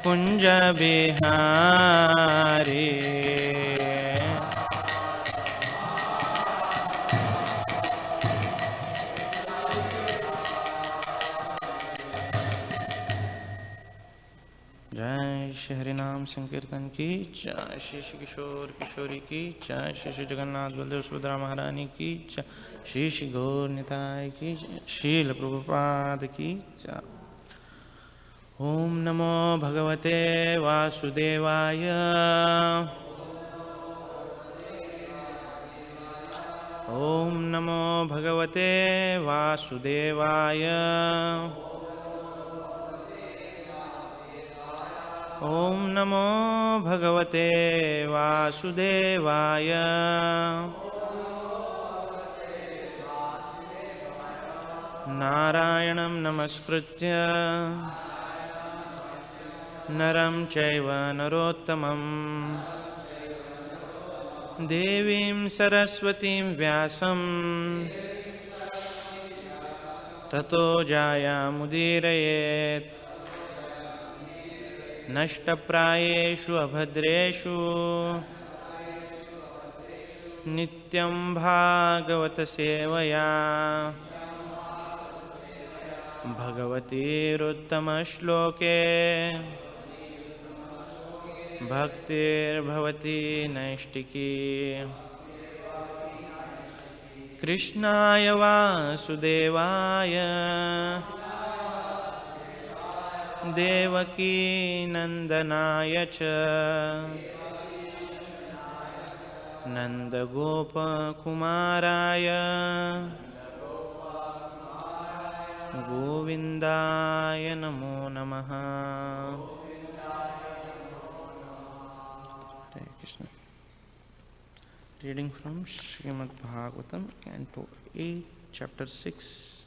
कुंज बिहारी जय श्री हरिनाम संकीर्तन की जय, श्री श्री किशोर किशोरी की जय, श्री श्री जगन्नाथ बलदेव सुभद्रा महारानी की जय, श्री श्री गौर निताय की जय, श्रील प्रभुपाद की जय। ओम नमो भगवते वासुदेवाय। ओम नमो भगवते वासुदेवाय। ओम नमो भगवते वासुदेवाय। नारायणं नमस्कृत्य नरं चैव नरोत्तमं देवीं सरस्वतीं व्यासं ततो जायामुदीरयेत्। नष्टप्रायेषु अभद्रेषु नित्यं भागवत सेवया भगवतीरुत्तमश्लोके भक्तिर्भवति नैष्टिकी। कृष्णाय वासुदेवाय देवकी नंदनाय च नंदगोपकुमाराय गोविंदाय नमो नमः। Hare Krishna. Reading from Srimad Bhagavatam, Canto 8, Chapter 6,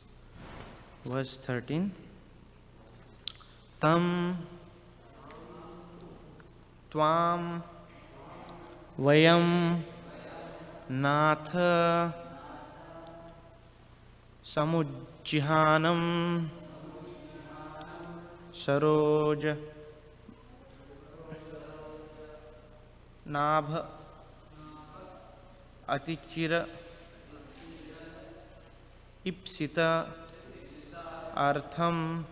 Verse 13. Tam Tvam Vayam Natha Samujjihanam Saroj Nabh Atichira Ipsita Artham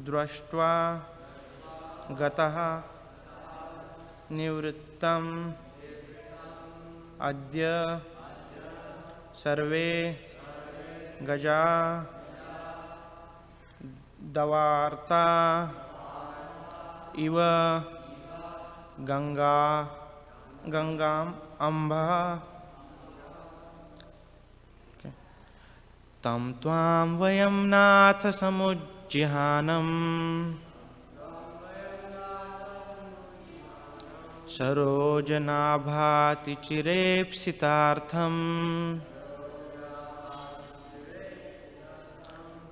Drashtva Gataha Nivrittam Adya Sarve Gaja Davarta Iva Gangam Amba. Tam Tvam Vayam Nath Samujjihanam Sarojanabhati Chirepsitartham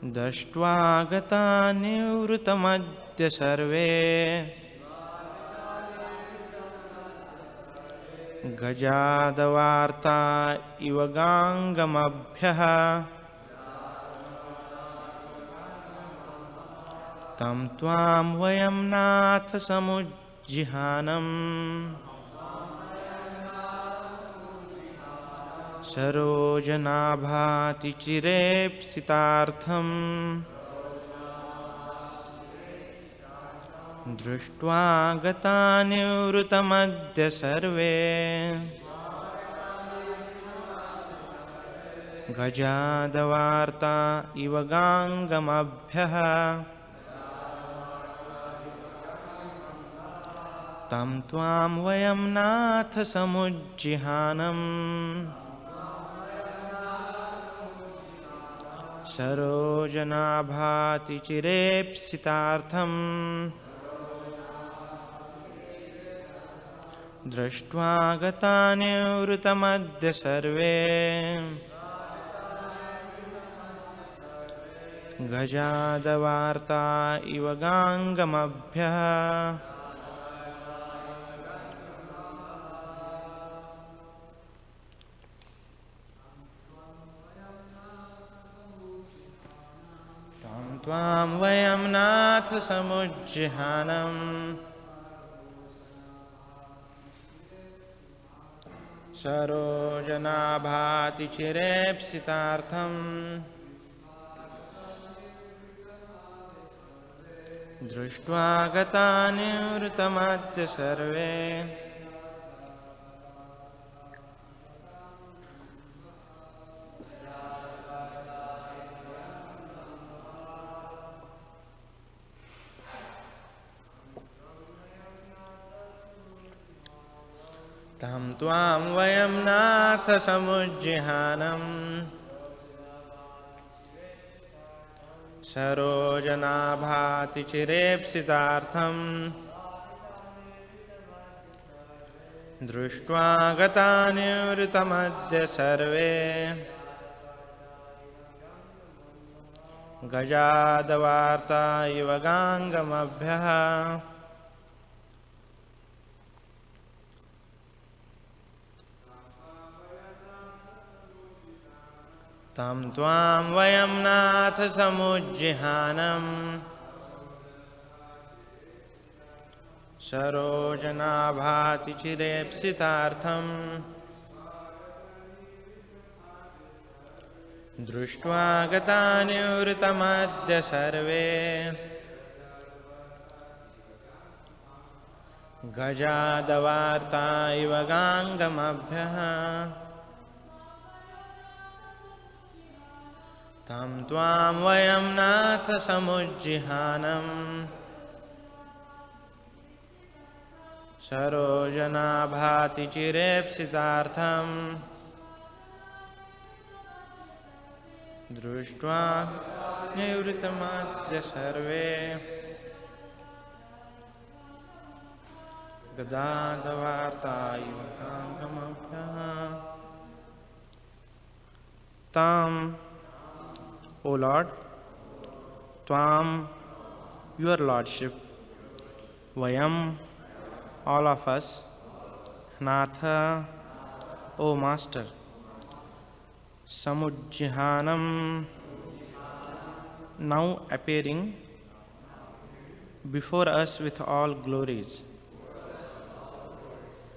Dashtva Gata Nivruttamadya Sarve Gajadavarta Ivagangamabhyaha Tam Tvam Vayam Nath Samujjihanam Sarojanabhati Chirepsitartham Drushtva Gata Nivruttamadya Sarve Gajadavarta Ivagangamabhyaha Tam Tvam Vayam Nath Samujjihanam Sarojanabhati Chirepsitartham Drashtva Gata Nivruttamadya Sarve Gajadavarta Ivagangamabhyaha Tam त्वां वयं नाथ समुज्जिहानम् सरोजनाभाति चिरेप्सितार्थम् दृष्ट्वा गतानिवृतमद्य सर्वे तं त्वां वयं नाथ समुज्जिहानम् सरोजनाभाति चिरेप्सितार्थम् दृष्ट्वा गतानिवृतमद्य सर्वे गजादवार्ता इव गाङ्गमभ्यः तं त्वां वयं नाथ समुज्जिहानम् सरोजनाभाति चिरेप्सितार्थम् दृष्ट्वा गतानिवृतमद्य सर्वे गजादवार्ता इव गाङ्गमभ्यः तं त्वां वयं नाथ समुज्जिहानम् सरोजनाभाति चिरेप्सितार्थम् दृष्ट्वा निवृतमद्य सर्वे गदादवार्ता इव गाङ्गमभ्यः ताम् O Lord, Tvam, your Lordship, Vayam, all of us, Natha, O Master, Samujjihanam, now appearing before us with all glories,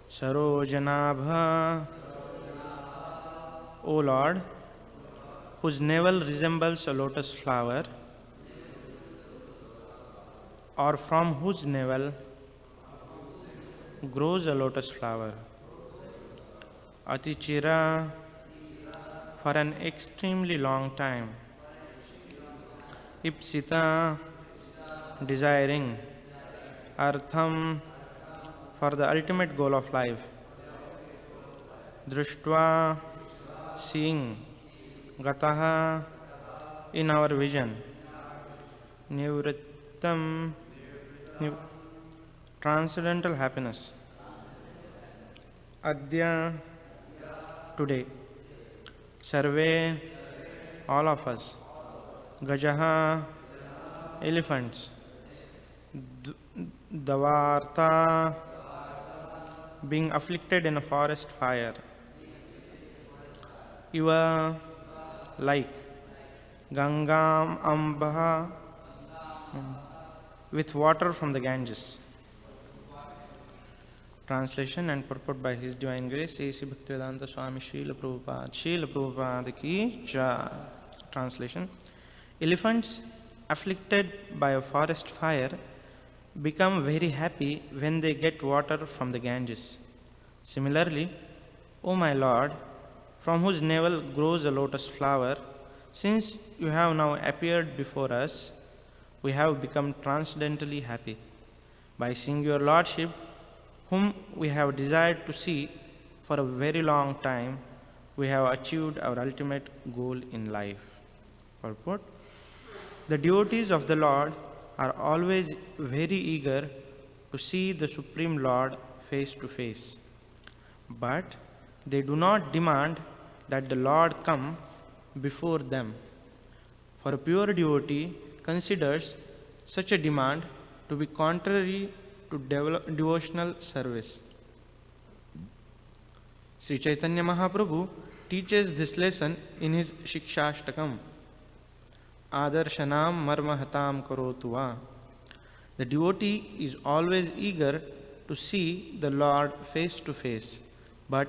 Sarojanabha, O Lord, whose navel resembles a lotus flower, or from whose navel grows a lotus flower. Atichira, for an extremely long time. Ipsita, desiring. Artham, for the ultimate goal of life. Drushtva, seeing. Gataha, in our vision. Nivrittam, transcendental happiness. Adya, today. Sarve, all of us. Gajaha, elephants. Davarta, being afflicted in a forest fire. Iva, like. Gangam Ambaha, with water from the Ganges. Translation and purport by His Divine Grace, A.C. Bhaktivedanta Swami Srila Prabhupada ki Jai. Translation: elephants afflicted by a forest fire become very happy when they get water from the Ganges. Similarly, O my Lord, from whose navel grows a lotus flower, since you have now appeared before us, we have become transcendently happy. By seeing your Lordship, whom we have desired to see for a very long time, we have achieved our ultimate goal in life. Purport: the devotees of the Lord are always very eager to see the Supreme Lord face to face, but they do not demand that the Lord come before them. For a pure devotee considers such a demand to be contrary to devotional service. Sri Chaitanya Mahaprabhu teaches this lesson in his Shikshashtakam. adarshanam marmahatam karotuva. The devotee is always eager to see the Lord face to face, but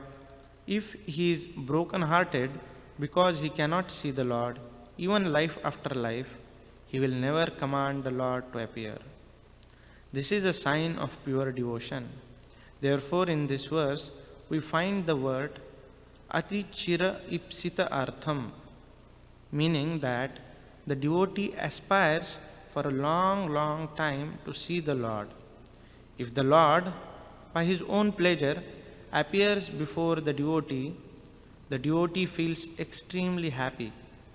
if he is broken hearted because he cannot see the Lord, even life after life, he will never command the Lord to appear. This is a sign of pure devotion. Therefore, in this verse, we find the word ati chira ipsita artham, meaning that the devotee aspires for a long, long time to see the Lord. If the Lord, by his own pleasure, appears before the devotee feels extremely happy,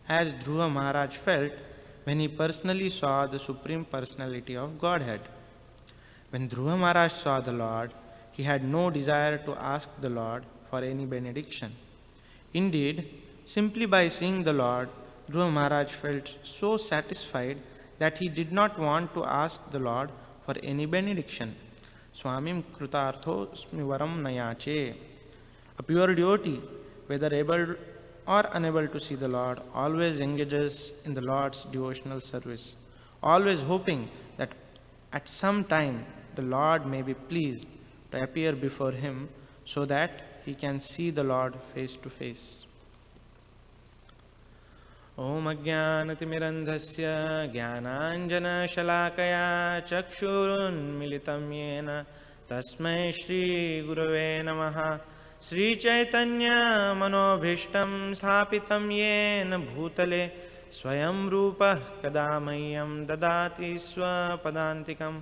as Dhruva Maharaj felt when he personally saw the Supreme Personality of Godhead. When Dhruva Maharaj saw the Lord, he had no desire to ask the Lord for any benediction. Indeed, simply by seeing the Lord, Dhruva Maharaj felt so satisfied that he did not want to ask the Lord for any benediction. Swamim Krutartho Smivaram Nayache. A pure devotee, whether able or unable to see the Lord, always engages in the Lord's devotional service, always hoping that at some time the Lord may be pleased to appear before him so that he can see the Lord face to face. Om Ajnanatimirandhasya Jnananjana Shalakaya Chakshurunmilitam Yena Tasmai Shri Gurave Namaha. Sri Chaitanya Manobhishtam Sthapitam Yena Bhutale Swayam Rupa Kadamayyam Dadati Swapadantikam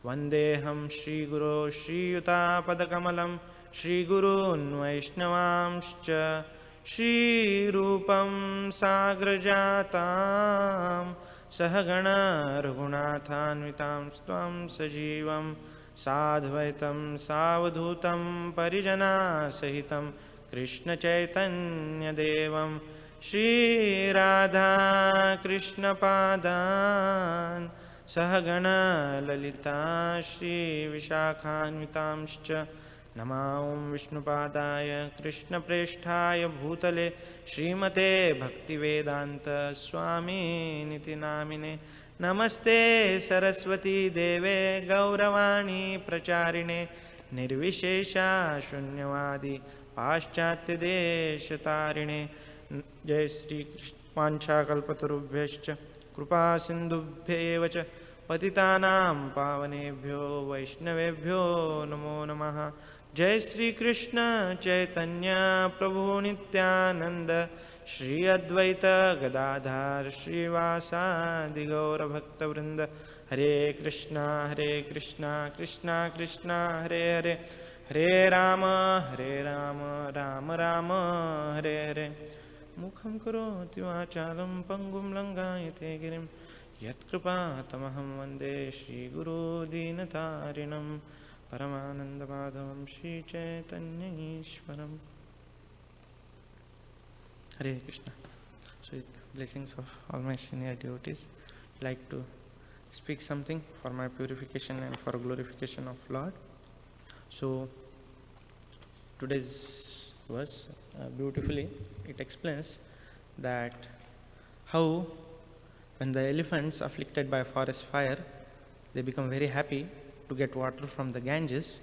Vandeham Shri Guru Shri Yuta Padakamalam Shri Gurun Vaishnavamscha Shri Rupam Sagrajatam Sahagana Raghunathanvitam Stam Sajivam Sadhvaitam Savadhutam Parijana Sahitam Krishna Chaitanya Devam Shri Radha Krishna Padan Sahagana Lalita Shri Vishakhanvitamscha Namaum Vishnupadaya Krishna Presthaya Bhutale Srimate Bhaktivedanta Swami Niti Namine Namaste Saraswati Deve Gauravani Pracharine Nirvishesha Shunyavadi Paschatya Deshatarine Jai Sri Pancha Kalpatarubhyascha Krupa Sindhubhyevacha Patitanam Pavanebhyo Vaishnavebhyo Namo Namaha. Jai Sri Krishna Chaitanya Prabhu Nityananda Shri Advaita Gadadhar Shri Vasadi Gaura Bhakta Vrinda. Hare Krishna Krishna Krishna Hare Hare, Hare Rama Rama Rama Hare Hare. Mukham karoti vachalam pangum langayate girim Yatkripa tamaham vande Shri Guru Dinatarinam Paramananda Madhavam Shri Chaitanya Ishwaram. Hare Krishna. So with blessings of all my senior devotees, I'd like to speak something for my purification and for glorification of Lord. So today's verse beautifully it explains that how when the elephants afflicted by forest fire, they become very happy to get water from the Ganges.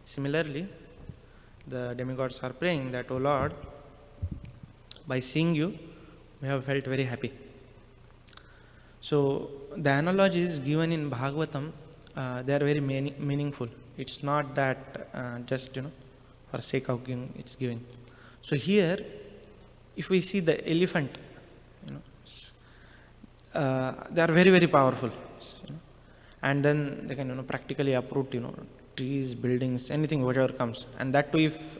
Similarly, the demigods are praying that, O Lord, by seeing you, we have felt very happy. So the analogies given in Bhagavatam, they are very meaningful. It's not that just for sake of giving, it's given. So here, if we see the elephant, they are very, very powerful. And then they can practically uproot trees, buildings, anything, whatever comes. And that too, if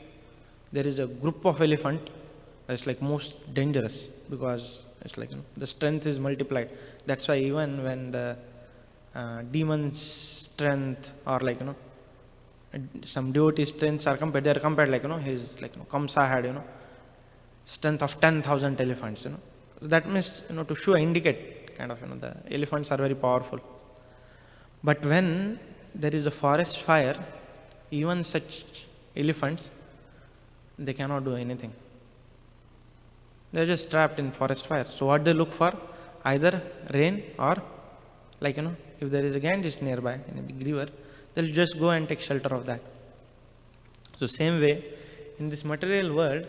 there is a group of elephant, that's like most dangerous, because it's like the strength is multiplied. That's why even when the demon's strength or some devotee strengths are compared, they are compared his Kamsa had strength of 10,000 elephants. So that means to show, indicate kind of the elephants are very powerful. But when there is a forest fire, even such elephants, they cannot do anything. They are just trapped in forest fire. So what they look for? either rain or, like, if there is a Ganges nearby in a big river, they'll just go and take shelter of that. So same way, in this material world,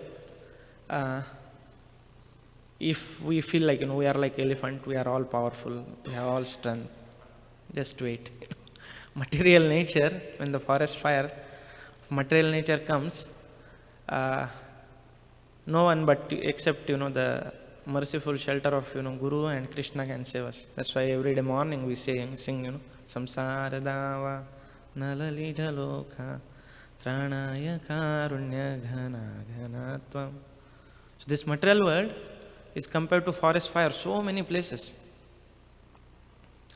if we feel like, we are like elephant, we are all powerful, we have all strength, just wait. Material nature, when the forest fire, material nature comes, no one but except, the merciful shelter of, Guru and Krishna can save us. That's why every day morning we sing, Samsara Dava Nalalita Loka Tranaya Karunya Ghana Ghanatvam. So this material world is compared to forest fire, so many places.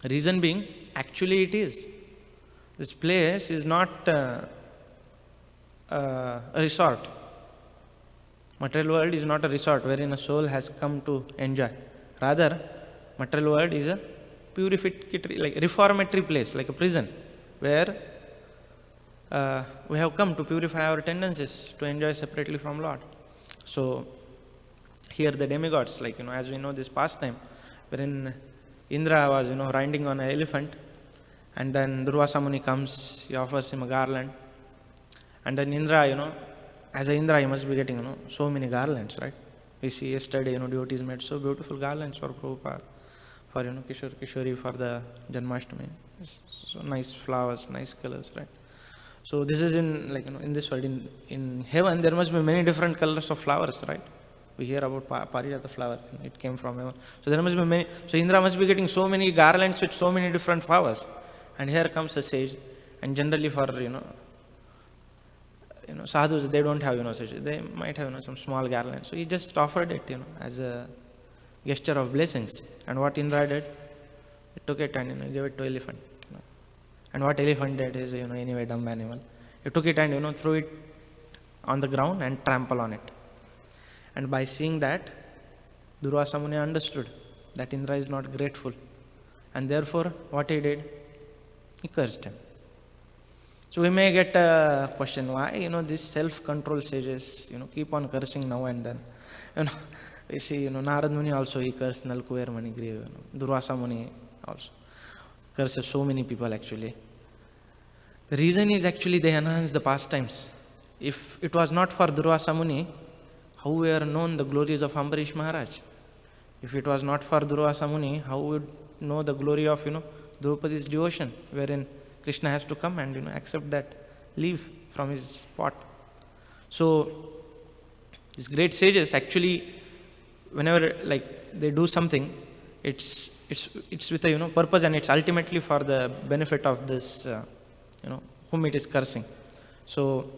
Reason being, actually it is. This place is not a resort. Material world is not a resort wherein a soul has come to enjoy. Rather, material world is a purificatory, like reformatory place, like a prison, where we have come to purify our tendencies to enjoy separately from Lord. So here the demigods, like, as we know this pastime, wherein Indra was, riding on an elephant, and then Durvasa Muni comes, he offers him a garland, and then Indra, as a Indra, he must be getting, so many garlands, right? We see yesterday, devotees made so beautiful garlands for Prabhupada, for, Kishore Kishori, for the Janmashtami. So nice flowers, nice colors, right? So this is in, like, in this world. In heaven, there must be many different colors of flowers, right? We hear about Parijata flower, it came from heaven. So there must be many, so Indra must be getting so many garlands with so many different flowers. And here comes a sage, and generally for, sadhus, they don't have, such, they might have, some small garland. So he just offered it, as a gesture of blessings. And what Indra did, he took it and, gave it to elephant. And what elephant did is, anyway, dumb animal. He took it and, threw it on the ground and trample on it. And by seeing that, Durvasa Muni understood that Indra is not grateful. And therefore, what he did, he cursed him. So we may get a question, why, these self-control sages, keep on cursing now and then. We see, Narad Muni also, he cursed Nalkuver Manigriva. Durvasa Muni also curses so many people actually. The reason is actually they enhance the pastimes. If it was not for Durvasa Muni, how we are known the glories of Ambarish Maharaj? If it was not for Durvasa Muni, how would know the glory of, Draupadi's devotion, wherein Krishna has to come and, accept that leave from his pot. So these great sages actually, whenever, like, they do something, it's with a, purpose, and it's ultimately for the benefit of this, whom it is cursing. So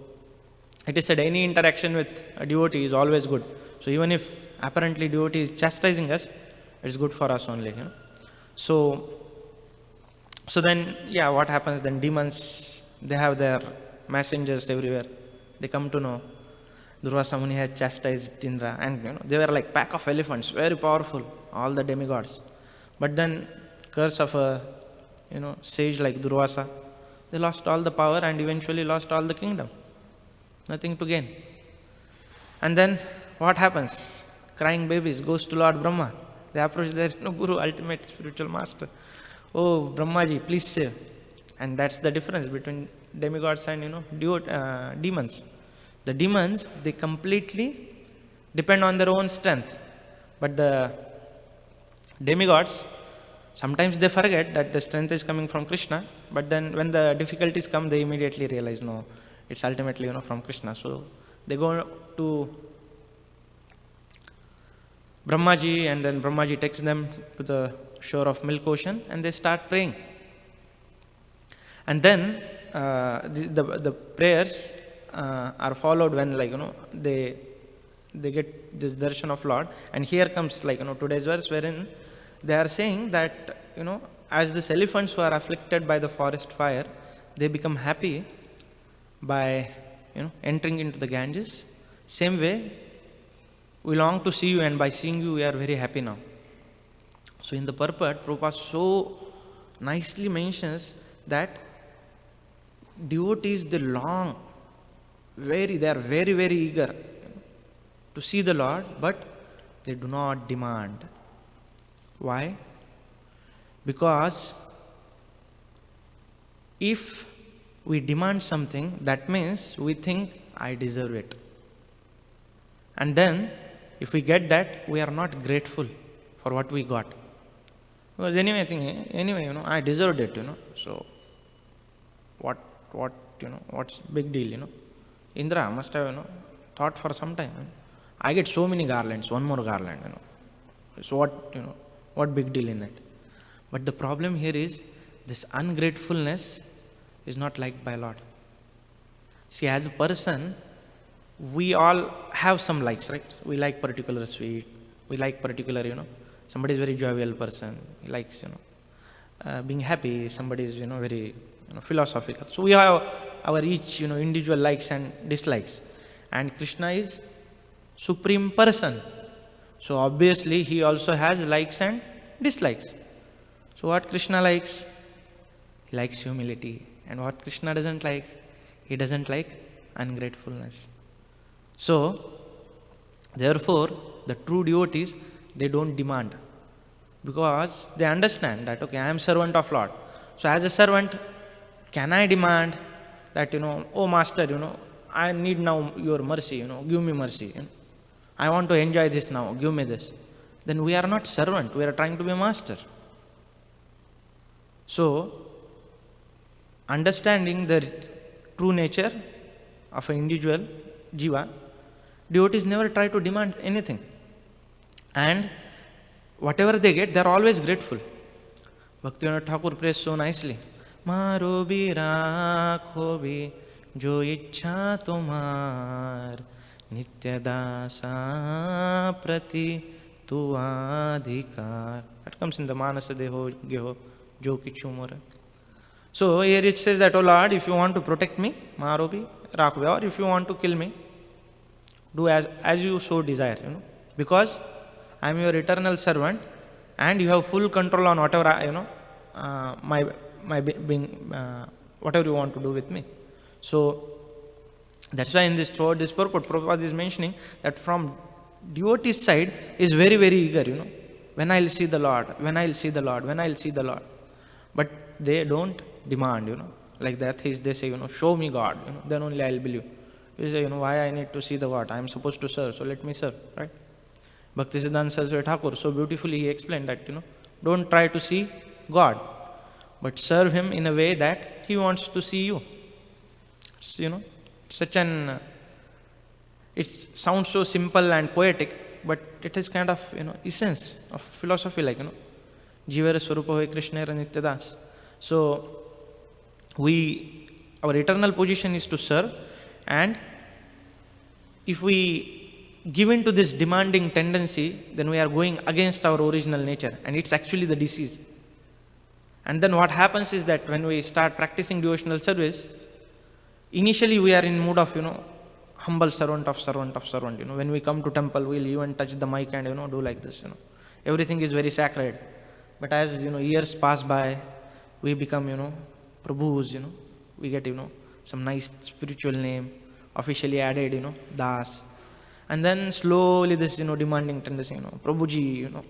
it is said any interaction with a devotee is always good. So even if apparently devotee is chastising us, it's good for us only. So then, what happens then? Demons, they have their messengers everywhere. They come to know Durvasa Muni had chastised Indra, and they were like pack of elephants, very powerful, all the demigods. But then curse of a sage like Durvasa, they lost all the power and eventually lost all the kingdom. Nothing to gain. And then what happens? Crying babies goes to Lord Brahma. They approach their Guru, ultimate spiritual master. Oh, Brahmaji, please save. And that's the difference between demigods and demons. The demons, they completely depend on their own strength. But the demigods, sometimes they forget that the strength is coming from Krishna, but then when the difficulties come, they immediately realize, no, it's ultimately from Krishna. So they go to Brahmaji, and then Brahmaji takes them to the shore of Milk Ocean, and they start praying. And then the prayers are followed when, they get this darshan of Lord. And here comes today's verse, wherein they are saying that as these elephants who are afflicted by the forest fire, they become happy by entering into the Ganges. Same way, we long to see you, and by seeing you, we are very happy now. So in the purport, Prabhupada so nicely mentions that devotees, they long, they are very, very eager to see the Lord, but they do not demand. Why? Because if we demand something, that means we think I deserve it. And then, if we get that, we are not grateful for what we got. Because anyway, I deserved it, So, what's big deal, Indra must have, thought for some time. I get so many garlands, one more garland, So what big deal in it? But the problem here is, this ungratefulness is not liked by Lord. See, as a person, we all have some likes, right? We like particular sweet. We like particular, somebody is very jovial person. He likes, being happy. Somebody is, very, philosophical. So we have our each, individual likes and dislikes. And Krishna is supreme person. So obviously he also has likes and dislikes. So what Krishna likes? He likes humility. And what Krishna doesn't like? He doesn't like ungratefulness. So, therefore, the true devotees, they don't demand. Because they understand that, okay, I am servant of Lord. So as a servant, can I demand that, oh master, I need now your mercy, give me mercy. I want to enjoy this now, give me this. Then we are not servant, we are trying to be master. So, understanding the true nature of an individual jiva, devotees never try to demand anything. And whatever they get, they are always grateful. Bhaktivinoda Thakur prays so nicely. Maro bhi rakho bhi jo ichha tumhar nitya dasa prati tu adhikar. That comes in the Manasa Deho Geho Jo Kichu More. So here it says that, oh Lord, if you want to protect me, Maro bhi rakho bhi, or if you want to kill me, do as you so desire, because I am your eternal servant, and you have full control on whatever my being, whatever you want to do with me. So that's why throughout this purport, Prabhupada is mentioning that from devotee's side is very, very eager, when I'll see the Lord, when I'll see the Lord, when I'll see the Lord. But they don't demand, like the atheists, they say, show me God, then only I'll believe. You say, why I need to see the God? I am supposed to serve, so let me serve, right? Bhaktisiddhanta Saraswati Thakur so beautifully he explained that, don't try to see God, but serve Him in a way that He wants to see you. So, such an, it sounds so simple and poetic, but it is kind of, essence of philosophy, like, Jivara Swarupa Hoy Krishnera Nityadas. So, our eternal position is to serve, and if we give in to this demanding tendency, then we are going against our original nature, and it's actually the disease. And then what happens is that when we start practicing devotional service, initially we are in mood of, humble servant of servant of servant. When we come to temple, we'll even touch the mic and, do like this, Everything is very sacred. But as, years pass by, we become, Prabhus, we get, some nice spiritual name, officially added, Das. And then slowly this, demanding tendency, Prabhuji,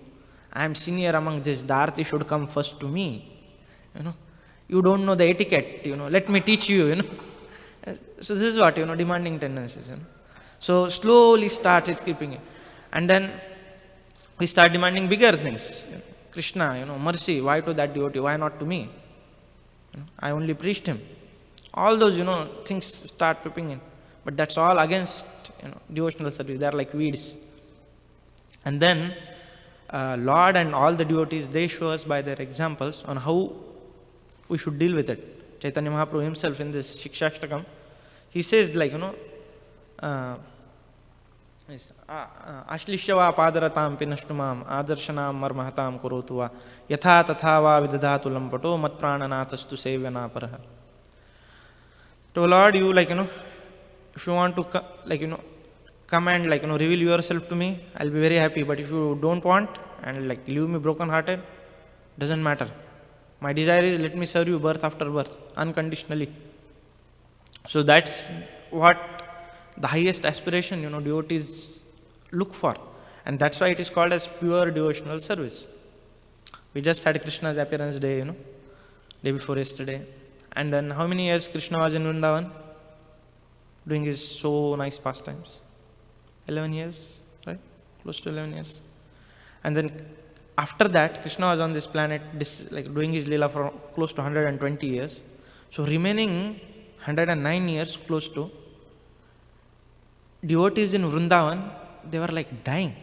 I am senior among this, the Aarti should come first to me. You don't know the etiquette, let me teach you, So this is what, demanding tendencies, So slowly starts it's creeping in. And then we start demanding bigger things. Krishna, mercy, why to that devotee, why not to me? I only preached him. All those, things start creeping in. But that's all against, devotional service. They are like weeds. And then, Lord and all the devotees, they show us by their examples on how we should deal with it. Chaitanya Mahaprabhu himself in this Shikshashtakam, he says like, Ashlishyava padaratam pinashtumam adarshanam marmahatam kurotuva yatha tathava vidadatu lampato mat prananathastu sevyana paraha. So Lord, you if you want to come and reveal yourself to me, I'll be very happy. But if you don't want and leave me broken hearted, doesn't matter. My desire is let me serve you birth after birth, unconditionally. So that's what the highest aspiration, devotees look for. And that's why it is called as pure devotional service. We just had Krishna's appearance day, day before yesterday. And then how many years Krishna was in Vrindavan? Doing his so nice pastimes. 11 years, right? Close to 11 years. And then after that, Krishna was on this planet, doing his Leela for close to 120 years. So remaining 109 years close to, devotees in Vrindavan, they were like dying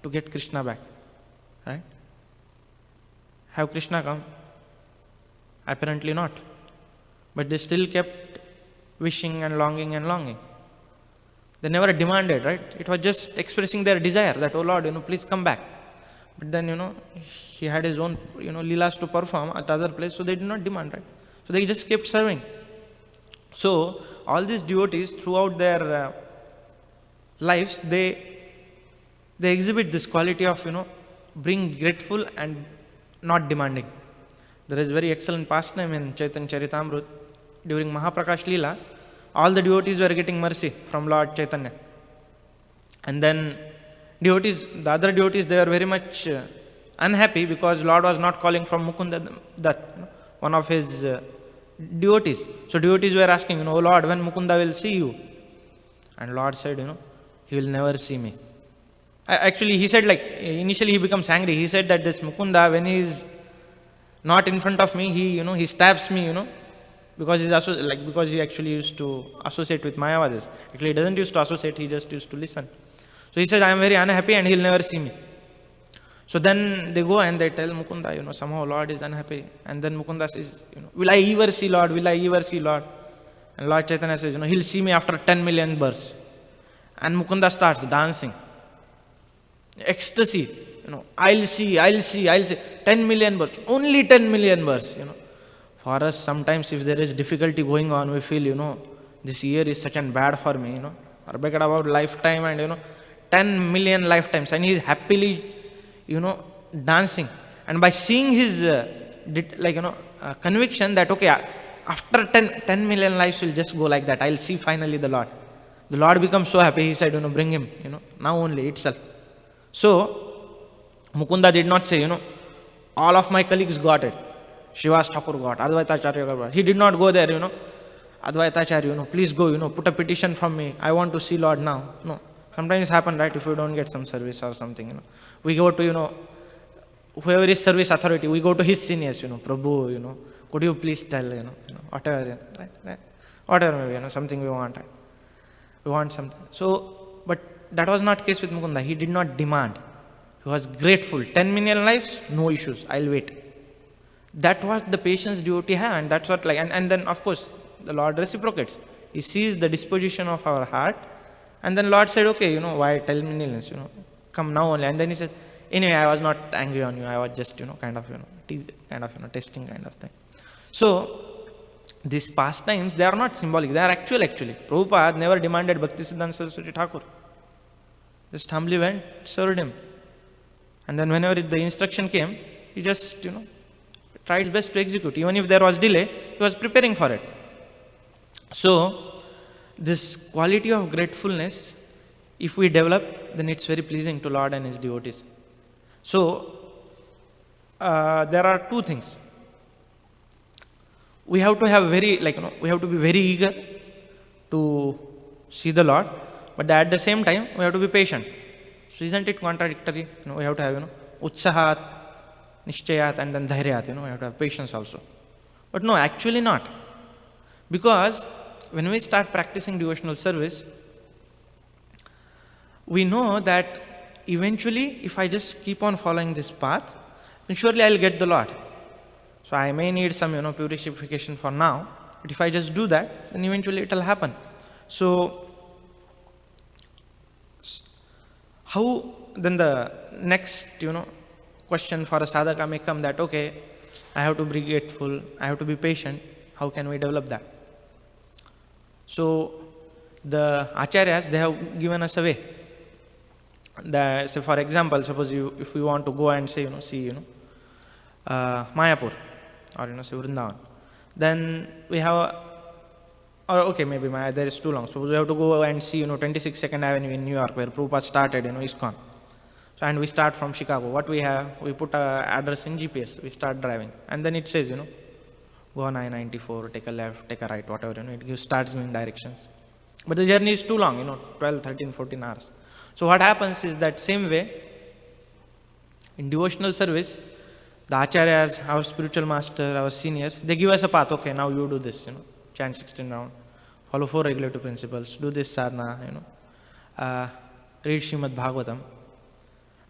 to get Krishna back. Right? Have Krishna come? Apparently not. But they still kept wishing and longing and longing. They never demanded, right? It was just expressing their desire that, oh Lord, please come back. But then, he had his own, leelas to perform at other place, so they did not demand, right? So they just kept serving. So all these devotees throughout their lives, they exhibit this quality of, being grateful and not demanding. There is very excellent pastime in Chaitanya Charitamrut. During Mahaprakash Leela, all the devotees were getting mercy from Lord Chaitanya. And then the other devotees, they were very much unhappy because Lord was not calling from Mukunda, one of his devotees. So devotees were asking, oh Lord, when Mukunda will see you? And Lord said, he will never see me. Actually, he said, initially he becomes angry. He said that this Mukunda, when he is not in front of me, he stabs me, because because he actually used to associate with Mayavadis. Actually, he doesn't used to associate, he just used to listen. So he said, I am very unhappy and he'll never see me. So then they go and they tell Mukunda, somehow Lord is unhappy. And then Mukunda says, will I ever see Lord? Will I ever see Lord? And Lord Chaitanya says, he'll see me after 10 million births. And Mukunda starts dancing. Ecstasy, I'll see. 10 million births, only 10 million births, For us, sometimes if there is difficulty going on, we feel, this year is such an bad for me, Or back about lifetime and, 10 million lifetimes. And he's happily, dancing. And by seeing his, conviction that, okay, after 10 million lives will just go like that. I'll see finally the Lord. The Lord becomes so happy, he said, bring him, now only itself. So, Mukunda did not say, all of my colleagues got it. Srivas Thakur got, Advaita Acharya got. He did not go there, Advaita Acharya, please go, put a petition from me. I want to see Lord now. No. Sometimes happen, right, if you don't get some service or something, We go to, whoever is service authority, we go to his seniors, Prabhu, could you please tell, whatever, right? Whatever maybe, something we want, right? We want something. So, but that was not case with Mukunda. He did not demand. He was grateful. 10 million lives, no issues. I'll wait. That was the patience devotee have, and that's what and then of course the Lord reciprocates. He sees the disposition of our heart, and then Lord said, okay, why 10 millions, come now only. And then he said, anyway, I was not angry on you. I was just, testing kind of thing. So these pastimes, they are not symbolic. They are actual actually. Prabhupada never demanded Bhaktisiddhanta Saraswati Thakur. Just humbly went, served him. And then whenever the instruction came, he just, tried his best to execute. Even if there was delay, he was preparing for it. So, this quality of gratefulness, if we develop, then it's very pleasing to Lord and his devotees. So, there are two things. We have to have we have to be very eager to see the Lord, but at the same time, we have to be patient. So isn't it contradictory? We have to have, utsahat, nishchayat, and then dhairyat, we have to have patience also. But no, actually not. Because when we start practicing devotional service, we know that eventually, if I just keep on following this path, then surely I'll get the Lord. So I may need some, purification for now, but if I just do that, then eventually it will happen. So, how then the next, question for a sadhaka may come that, okay, I have to be grateful, I have to be patient. How can we develop that? So, the acharyas, they have given us a way. So, for example, suppose if we want to go and say, see, Mayapur, or say Vrindavan, then we have, or okay, maybe there is too long. Suppose we have to go and see, 26 Second Avenue in New York, where Prabhupada started, ISKCON. So, and we start from Chicago. What we have, we put a address in GPS, we start driving, and then it says, go on I-94, take a left, take a right, whatever, it starts giving directions. But the journey is too long, 12, 13, 14 hours. So what happens is that same way, in devotional service, the acharyas, our spiritual master, our seniors, they give us a path. Okay, now you do this, chant 16 round, follow 4 regulative principles, do this sadhana, read Srimad Bhagavatam.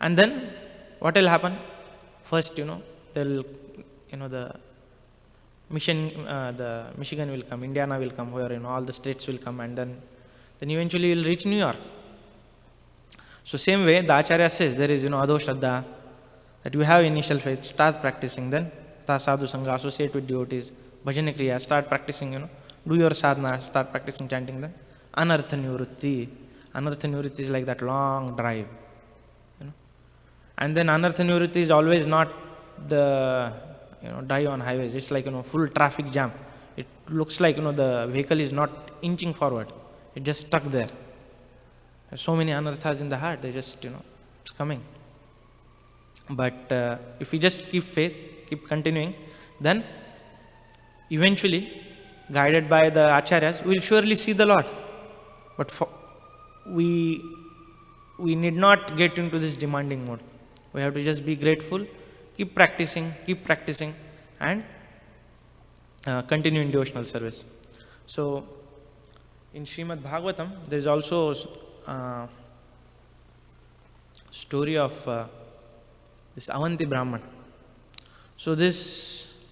And then what will happen? First, they'll, the Michigan will come, Indiana will come, where, all the states will come, and then eventually you'll reach New York. So same way, the Acharya says there is, Adho Shraddha, that you have initial faith, start practicing, then sadhu sangha, associate with devotees, bhajan kriya, start practicing, do your sadhana, start practicing chanting, then anartha nivrutti. Anartha nivrutti is like that long drive, and then anartha nivrutti is always not the, drive on highways, it's like, full traffic jam. It looks like, the vehicle is not inching forward, it just stuck there. There's so many anarthas in the heart, they just, it's coming. But if we just keep faith, keep continuing, then eventually, guided by the acharyas, we will surely see the Lord. But we need not get into this demanding mode. We have to just be grateful, keep practicing, and continue in devotional service. So, in Srimad Bhagavatam, there is also story of this Avanti Brahman. So this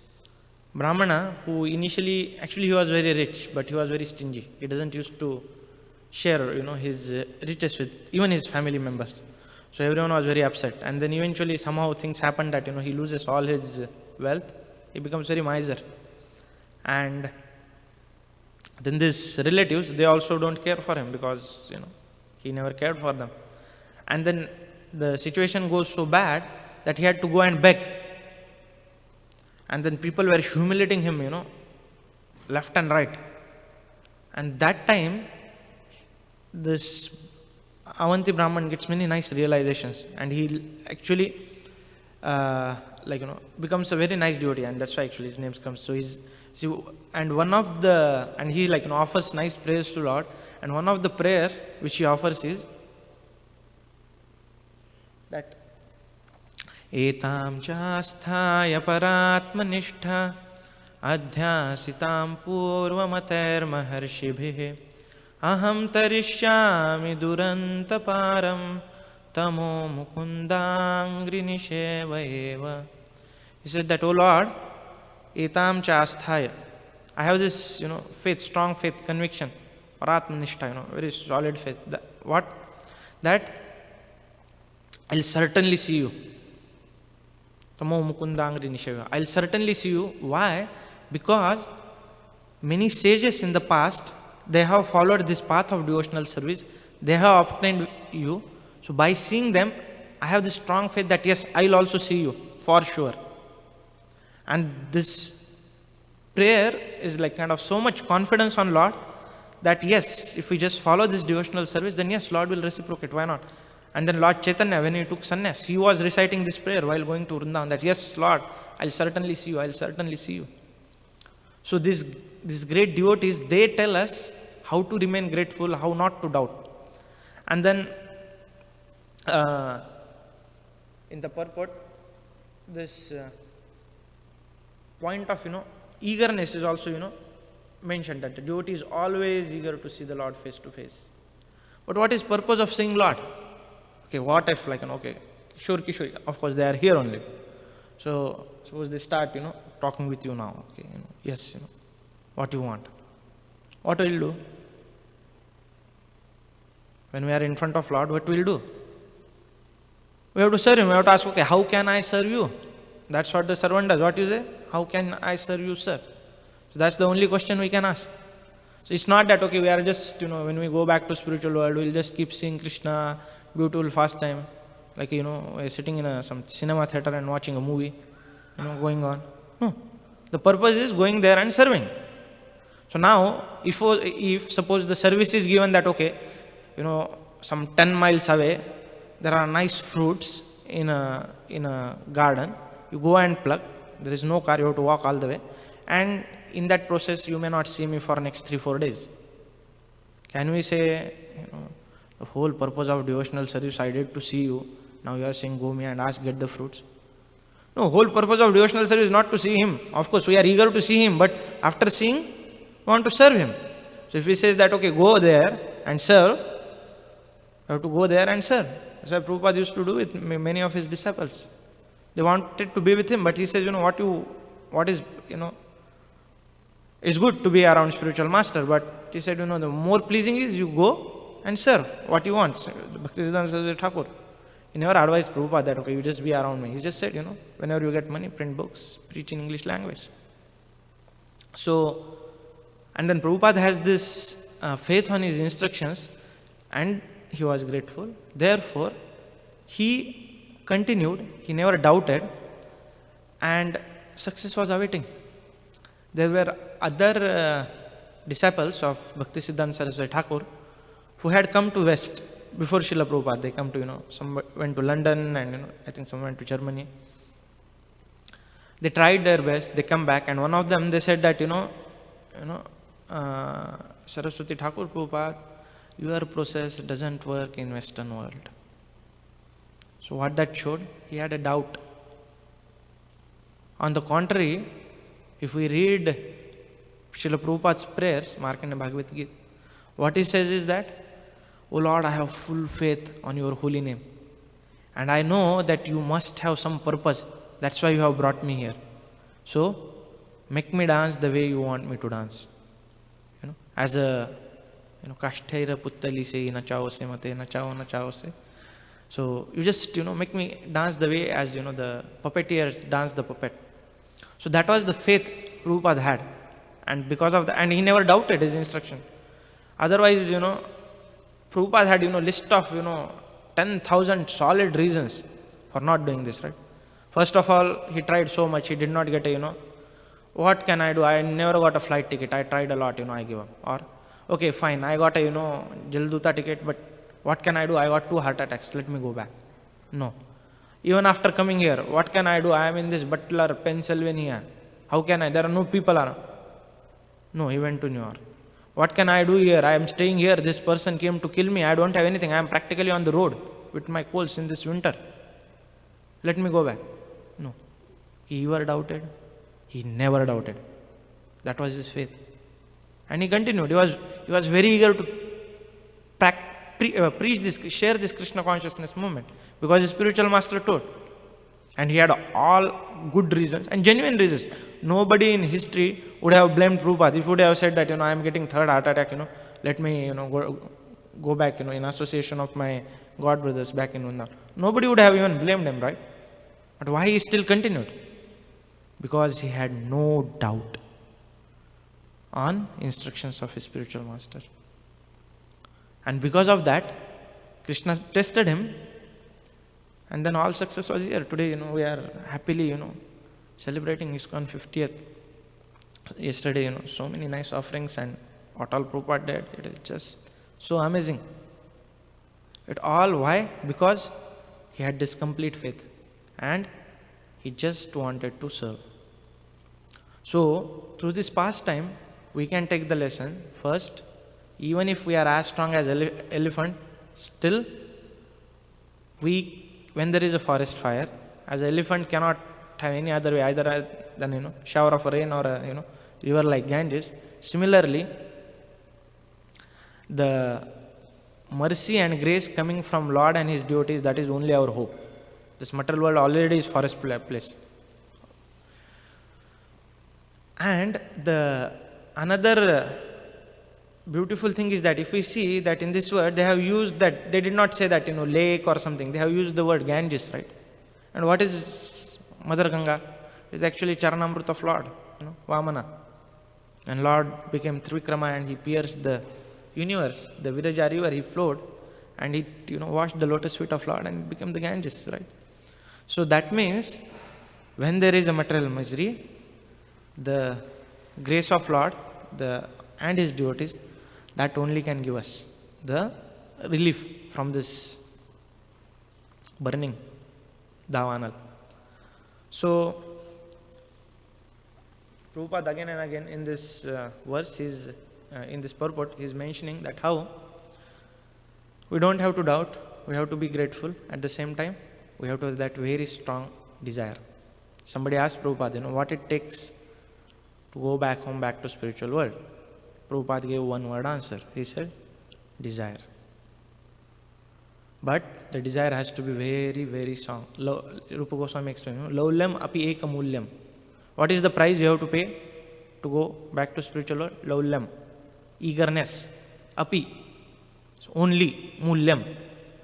Brahmana, who initially, actually he was very rich, but he was very stingy. He doesn't used to share, his riches with even his family members. So everyone was very upset. And then eventually somehow things happened that, he loses all his wealth. He becomes very miser. And then these relatives, they also don't care for him because, he never cared for them. And then the situation goes so bad that he had to go and beg. And then people were humiliating him, left and right. And that time, this Avanti Brahman gets many nice realizations. And he actually, becomes a very nice devotee. And that's why actually his name comes. So he offers nice prayers to Lord. And one of the prayer which he offers is that Etam chasthaya paratmanishta adhyasitam purvamater maharshibhe aham tarishyami duranta param tamo mukundangri nishevayeva. He said that, O Lord, etam chasthaya, I have this, faith, strong faith, conviction, paratmanishta, very solid faith. That I'll certainly see you. Tamo mukundangri nisheva. I'll certainly see you. Why? Because many sages in the past, they have followed this path of devotional service. They have obtained you. So by seeing them, I have this strong faith that yes, I'll also see you, for sure. And this prayer is like kind of so much confidence on Lord that yes, if we just follow this devotional service, then yes, Lord will reciprocate. Why not? And then Lord Chaitanya, when he took sannyas, he was reciting this prayer while going to Vrindavan that yes, Lord, I'll certainly see you, I'll certainly see you. So these great devotees, they tell us how to remain grateful, how not to doubt. And then in the purport, this point of, eagerness is also, mentioned that the devotee is always eager to see the Lord face to face. But what is purpose of seeing Lord? Okay, what if Kishore, of course they are here only. So suppose they start, talking with you now. Okay, yes, what you want. What will you do? When we are in front of Lord, what will you do? We have to serve him. We have to ask, okay, how can I serve you? That's what the servant does. What you say? How can I serve you, sir? So that's the only question we can ask. So it's not that, okay, we are just, when we go back to spiritual world, we'll just keep seeing Krishna, beautiful fast time. Like, we're sitting in some cinema theater and watching a movie, going on. No. The purpose is going there and serving. So now, if suppose the service is given that, okay, some 10 miles away, there are nice fruits in a garden. You go and pluck. There is no car. You have to walk all the way. And in that process, you may not see me for next 3-4 days. Can we say, the whole purpose of devotional service I did to see you. Now you are saying, go me and ask, get the fruits. No, whole purpose of devotional service is not to see him. Of course, we are eager to see him, but after seeing, we want to serve him. So if he says that, okay, go there and serve, you have to go there and serve. That's what Prabhupada used to do with many of his disciples. They wanted to be with him, but he says, what is, it's good to be around spiritual master, but he said, the more pleasing is you go and serve what you want. Bhaktisiddhanta Saraswati Thakur, he never advised Prabhupada that, okay, you just be around me. He just said, whenever you get money, print books, preach in English language. So, and then Prabhupada has this faith on his instructions, and he was grateful. Therefore, he continued, he never doubted, and success was awaiting. There were other disciples of Bhaktisiddhanta Saraswati Thakur who had come to West before Srila Prabhupada. They come to, some went to London, and I think some went to Germany. They tried their best, they come back, and one of them, they said that, Saraswati Thakur Prabhupada, your process doesn't work in Western world. So what that showed? He had a doubt. On the contrary, if we read Srila Prabhupada's prayers, Markandeya Bhagavad Gita, what he says is that, O Lord, I have full faith on your holy name. And I know that you must have some purpose. That's why you have brought me here. So, make me dance the way you want me to dance. As a, Kashthaira Puttali se nachao se mate, nachao se. So, you just, make me dance the way as, the puppeteers dance the puppet. So, that was the faith Prabhupada had. And because of that, and he never doubted his instruction. Otherwise, Prabhupada had, list of, 10,000 solid reasons for not doing this, right? First of all, he tried so much, he did not get a, what can I do? I never got a flight ticket. I tried a lot, I give up. Or, okay, fine, I got a, Jalduta ticket, but what can I do? I got 2 heart attacks. Let me go back. No. Even after coming here, what can I do? I am in this Butler, Pennsylvania. How can I? There are no people around. No, he went to New York. What can I do here? I am staying here. This person came to kill me. I don't have anything. I am practically on the road with my coals in this winter. Let me go back. No. He ever doubted? He never doubted. That was his faith. And he continued. He was very eager to preach this, share this Krishna consciousness movement, because his spiritual master taught. And he had all good reasons and genuine reasons. Nobody in history would have blamed Prabhupada. If he would have said that, I am getting 3rd heart attack, let me, go back, in association of my God brothers back in Vrindavan. Nobody would have even blamed him, right? But why he still continued? Because he had no doubt on instructions of his spiritual master. And because of that, Krishna tested him, and then all success was here. Today, we are happily, celebrating ISKCON 50th. Yesterday, so many nice offerings, and what all Prabhupada did, it is just so amazing. It all, why? Because he had this complete faith, and he just wanted to serve. So, through this pastime, we can take the lesson. First, even if we are as strong as elephant, still, when there is a forest fire, as an elephant cannot have any other way either than shower of rain or a river like Ganges. Similarly, the mercy and grace coming from Lord and His devotees, that is only our hope. This material world already is forest place. And the another beautiful thing is that if we see that in this word, they have used that, they did not say that, lake or something. They have used the word Ganges, right? And what is Mother Ganga? It is actually Charanamrita of Lord, Vamana. And Lord became Trivikrama, and he pierced the universe. The Viraja river, he flowed, and he, washed the lotus feet of Lord, and it became the Ganges, right? So that means, when there is a material misery, the grace of Lord, and His devotees, that only can give us the relief from this burning Dawanal. So Prabhupada again and again in this verse, in this purport, he is mentioning that how we don't have to doubt, we have to be grateful. At the same time, we have to have that very strong desire. Somebody asked Prabhupada, what it takes to go back home, back to spiritual world. Prabhupada gave one word answer. He said, desire. But the desire has to be very, very strong. Rupa Goswami explained, Laulyam api eka mulyam. What is the price you have to pay to go back to spiritual world? Laulyam. Eagerness. Api. So only mulyam.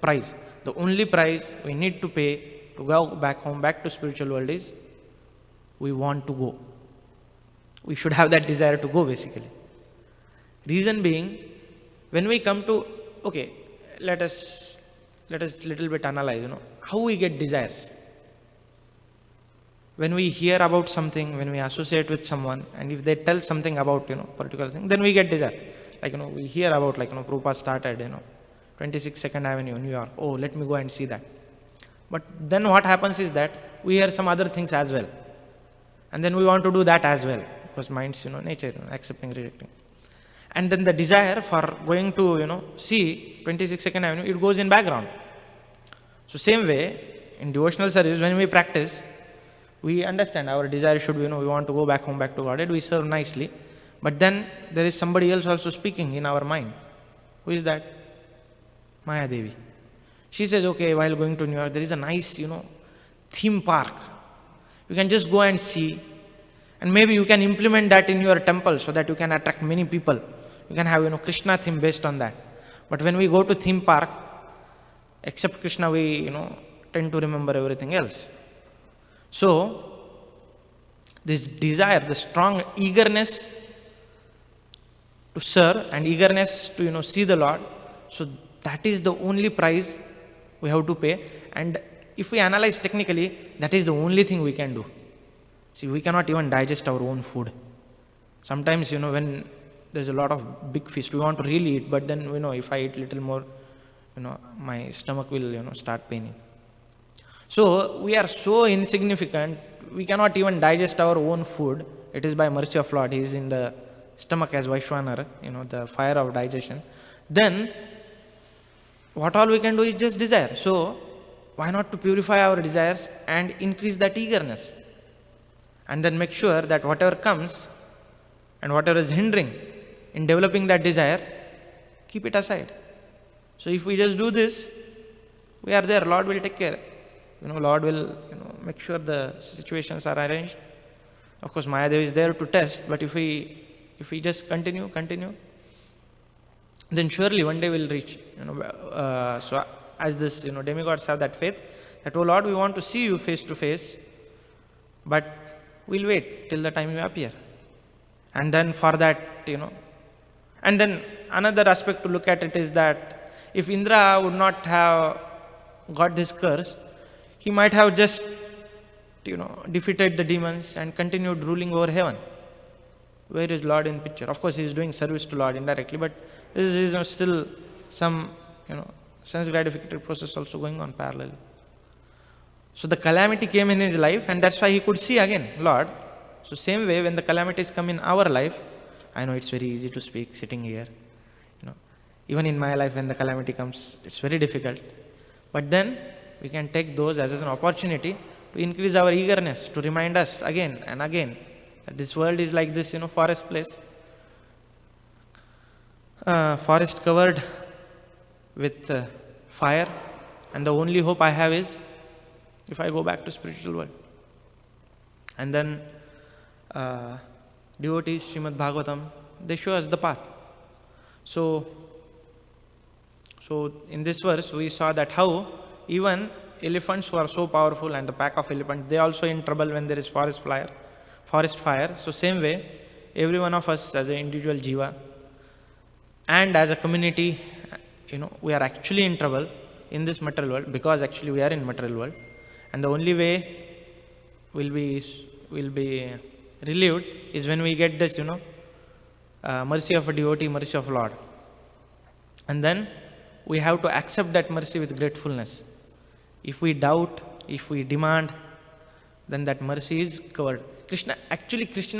Price. The only price we need to pay to go back home, back to spiritual world is we want to go. We should have that desire to go, basically. Reason being, when we come to, okay, let us little bit analyze, how we get desires. When we hear about something, when we associate with someone, and if they tell something about, particular thing, then we get desire. Like, we hear about, Prabhupada started, 26 2nd Avenue, New York. Oh, let me go and see that. But then what happens is that we hear some other things as well. And then we want to do that as well. Because mind's, nature, accepting, rejecting. And then the desire for going to, see 26 2nd Avenue, it goes in background. So same way, in devotional service, when we practice, we understand our desire should be, we want to go back home, back to Godhead, we serve nicely. But then there is somebody else also speaking in our mind. Who is that? Maya Devi. She says, okay, while going to New York, there is a nice, theme park. You can just go and see. And maybe you can implement that in your temple so that you can attract many people. You can have, Krishna theme based on that. But when we go to theme park, except Krishna, we, tend to remember everything else. So, this desire, the strong eagerness to serve and eagerness to, see the Lord, so that is the only price we have to pay. And if we analyze technically, that is the only thing we can do. See, we cannot even digest our own food. Sometimes, when there's a lot of big feast, we want to really eat, but then, if I eat little more, my stomach will, start paining. So, we are so insignificant, we cannot even digest our own food. It is by mercy of Lord. He is in the stomach as Vaishwanara, the fire of digestion. Then, what all we can do is just desire. So, why not to purify our desires and increase that eagerness? And then make sure that whatever comes and whatever is hindering in developing that desire, keep it aside. So if we just do this, we are there. Lord will take care. Lord will make sure the situations are arranged. Of course, Mahadev is there to test, but if we just continue, then surely one day we'll reach. So as this, demigods have that faith that, oh Lord, we want to see you face to face, but we'll wait till the time you appear. And then for that, and then another aspect to look at it is that if Indra would not have got this curse, he might have just, defeated the demons and continued ruling over heaven. Where is Lord in picture? Of course, he is doing service to Lord indirectly, but this is still some, sense gratificatory process also going on parallel. So the calamity came in his life, and that's why he could see again Lord. So same way, when the calamities come in our life, I know it's very easy to speak sitting here. Even in my life, when the calamity comes, it's very difficult. But then we can take those as an opportunity to increase our eagerness, to remind us again and again that this world is like this, forest place. Forest covered with fire, and the only hope I have is if I go back to spiritual world. And then devotees, Srimad Bhagavatam, they show us the path. So in this verse, we saw that how even elephants who are so powerful and the pack of elephants, they also in trouble when there is forest fire. So same way, every one of us as an individual jiva and as a community, we are actually in trouble in this material world, because actually we are in material world. And the only way will be relieved is when we get this, mercy of a devotee, mercy of Lord. And then we have to accept that mercy with gratefulness. If we doubt, if we demand, then that mercy is covered. Krishna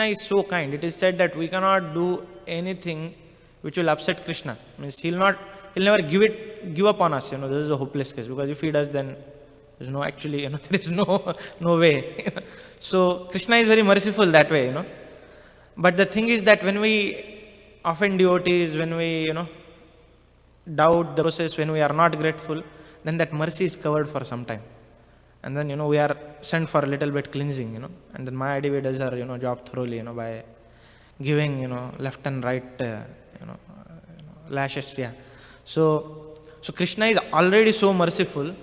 is so kind. It is said that we cannot do anything which will upset Krishna. Means he'll never give up on us. This is a hopeless case, because if he does, then there's no actually, there is no way. So Krishna is very merciful that way, But the thing is that when we offend devotees, when we, doubt the process, when we are not grateful, then that mercy is covered for some time. And then, we are sent for a little bit cleansing, and then Maya Devi does her, job thoroughly, by giving, left and right, lashes, yeah. So Krishna is already so merciful.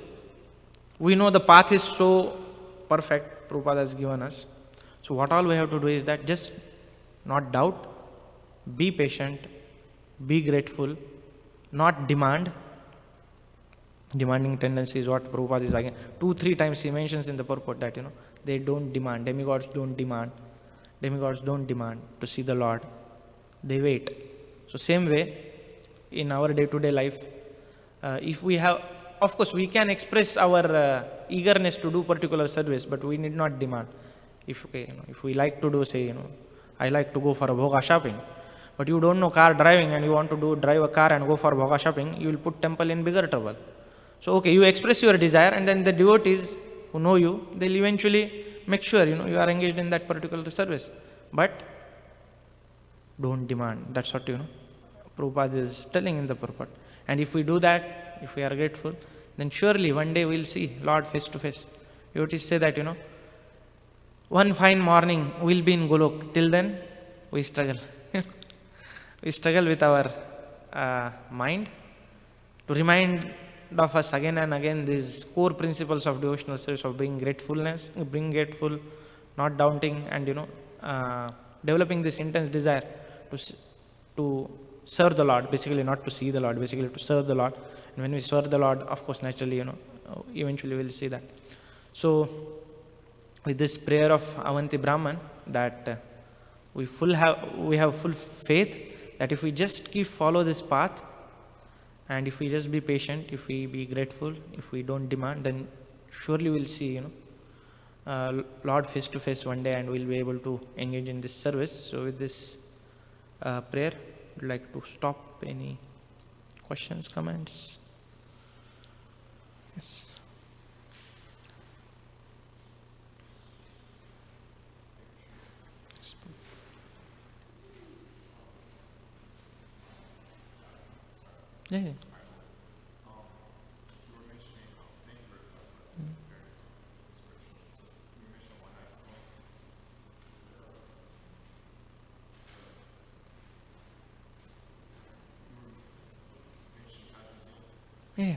We know the path is so perfect, Prabhupada has given us. So what all we have to do is that just not doubt, be patient, be grateful, not demand. Demanding tendency is what Prabhupada is again 2-3 times he mentions in the purport that they don't demand. Demigods don't demand. Demigods don't demand to see the Lord. They wait. So same way in our day-to-day life, if we have, of course we can express our eagerness to do particular service, but we need not demand. If we like to do, say, I like to go for a bhoga shopping, but you don't know car driving and you want to drive a car and go for bhoga shopping, you will put temple in bigger trouble. So, okay, you express your desire, and then the devotees who know you, they'll eventually make sure, you are engaged in that particular service. But don't demand. That's what, Prabhupada is telling in the purport. And if we do that, if we are grateful, then surely one day we'll see Lord face to face. Devotees say that, one fine morning we'll be in Golok. Till then, we struggle. We struggle with our mind to remind of us again and again these core principles of devotional service of being grateful, not doubting, and developing this intense desire to serve the Lord, basically not to see the Lord, basically to serve the Lord. And when we serve the Lord, of course, naturally, eventually we'll see that. So with this prayer of Avanti Brahman, that we have full faith that if we just follow this path, and if we just be patient, if we be grateful, if we don't demand, then surely we'll see, Lord face to face one day, and we'll be able to engage in this service. So with this prayer, I'd like to stop. Any questions, comments? Yes. Yeah. Yeah.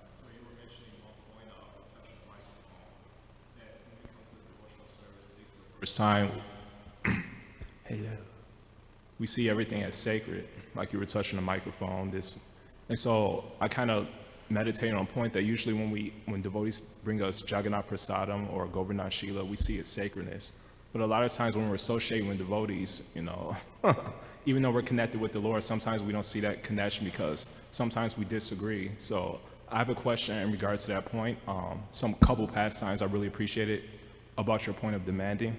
So you were mentioning one point of touching the microphone, that when we come to the devotional service, at least for the first time, hello, we see everything as sacred, like you were touching the microphone. And so I kind of meditate on a point that usually when devotees bring us Jagannath Prasadam or Govardhan Shila, we see its sacredness. But a lot of times when we're associating with devotees, even though we're connected with the Lord, sometimes we don't see that connection because sometimes we disagree. So I have a question in regards to that point. Some couple pastimes I really appreciated about your point of demanding.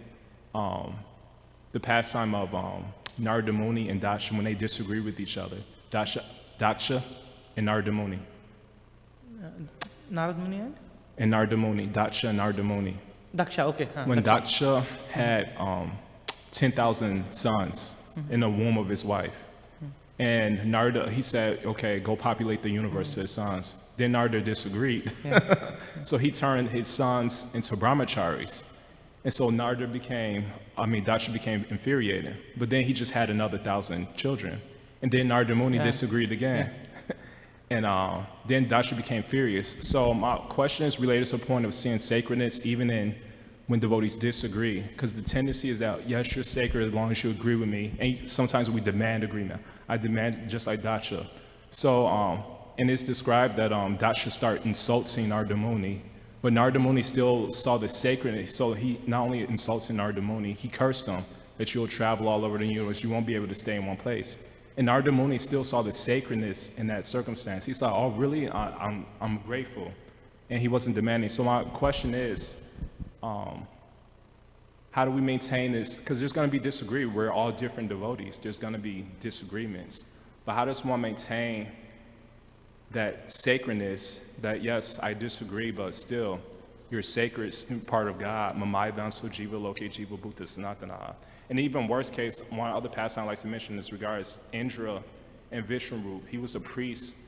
The pastime of Narada Muni and Daksha when they disagree with each other. Daksha and Narada Muni. Narada Muni and Narada Muni. Daksha and Narada Muni. Daksha, okay. When Daksha had 10,000 sons in the womb of his wife, and Narada, he said, okay, go populate the universe to his sons. Then Narada disagreed. Yeah. So he turned his sons into brahmacharis. And so Daksha became infuriated. But then he just had another 1,000 children. And then Narada Muni disagreed again. Yeah. And then Daksha became furious. So my question is related to the point of seeing sacredness even when devotees disagree. Because the tendency is that, yes, you're sacred as long as you agree with me. And sometimes we demand agreement. I demand just like Daksha. So, and it's described that Daksha started insulting Narada Muni. But Narada Muni still saw the sacredness. So he not only insulted Narada Muni, he cursed him that you'll travel all over the universe. You won't be able to stay in one place. And Narada Muni still saw the sacredness in that circumstance. He saw, oh, really? I'm grateful. and he wasn't demanding. So my question is, how do we maintain this? Because there's going to be disagreement. We're all different devotees. There's going to be disagreements. But how does one maintain that sacredness that, yes, I disagree, but still, you're sacred part of God. Mamaidam so jiva loke jiva bhuta sanatana. And even worst case, one other pastime I like to mention in this regard is Indra and Vishnu. He was a priest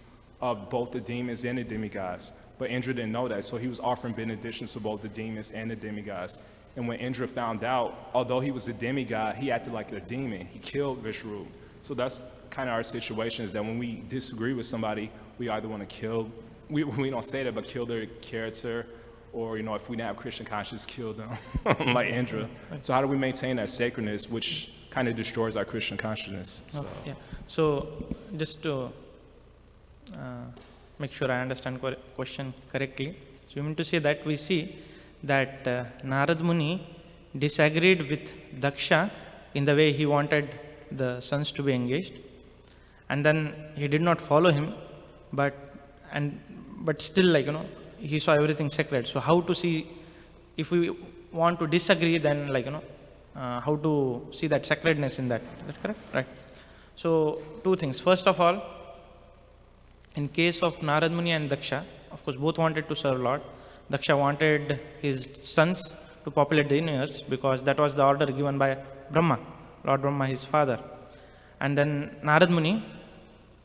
of both the demons and the demigods. But Indra didn't know that, so he was offering benedictions to both the demons and the demigods. And when Indra found out, although he was a demigod, he acted like a demon. He killed Vishnu. So that's kind of our situation, is that when we disagree with somebody, we either want to kill, we don't say that, but kill their character, or, you know, if we didn't have Christian conscience, kill them, like Indra. So how do we maintain that sacredness, which kind of destroys our Christian consciousness? So. Yeah. So just to make sure I understand question correctly, so you mean to say that we see that Narad Muni disagreed with Daksha in the way he wanted the sons to be engaged, and then he did not follow him, but still, like, you know, he saw everything sacred. So how to see, if we want to disagree, then, like, you know, how to see that sacredness in that? Is that correct? Right. So two things. First of all, in case of Narad Muni and Daksha, of course both wanted to serve Lord. Daksha wanted his sons to populate the universe because that was the order given by Brahma, Lord Brahma, his father. And then Narad Muni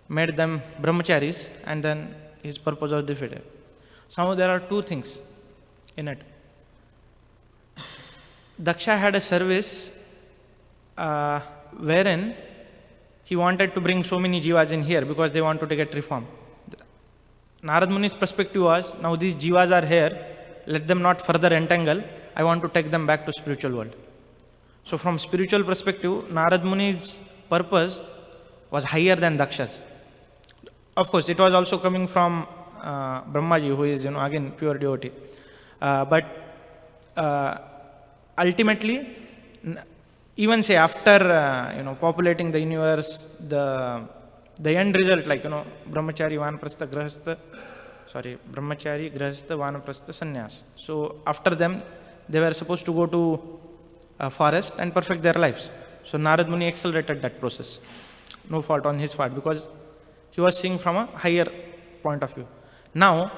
made them brahmacharis, and then his purpose was defeated. So there are two things in it. Daksha had a service wherein he wanted to bring so many jivas in here because they wanted to get reform. Narad Muni's perspective was, now these jivas are here, let them not further entangle, I want to take them back to spiritual world. So from spiritual perspective, Narad Muni's purpose was higher than Daksha's. Of course, it was also coming from Brahmaji, who is, you know, again pure devotee. But ultimately, even say after you know, populating the universe, the end result, like, you know, brahmachari, vanaprastha, grahastha, brahmachari, grahastha, vanaprastha, sannyas. So after them, they were supposed to go to a forest and perfect their lives. So Narad Muni accelerated that process. No fault on his part, because he was seeing from a higher point of view. Now,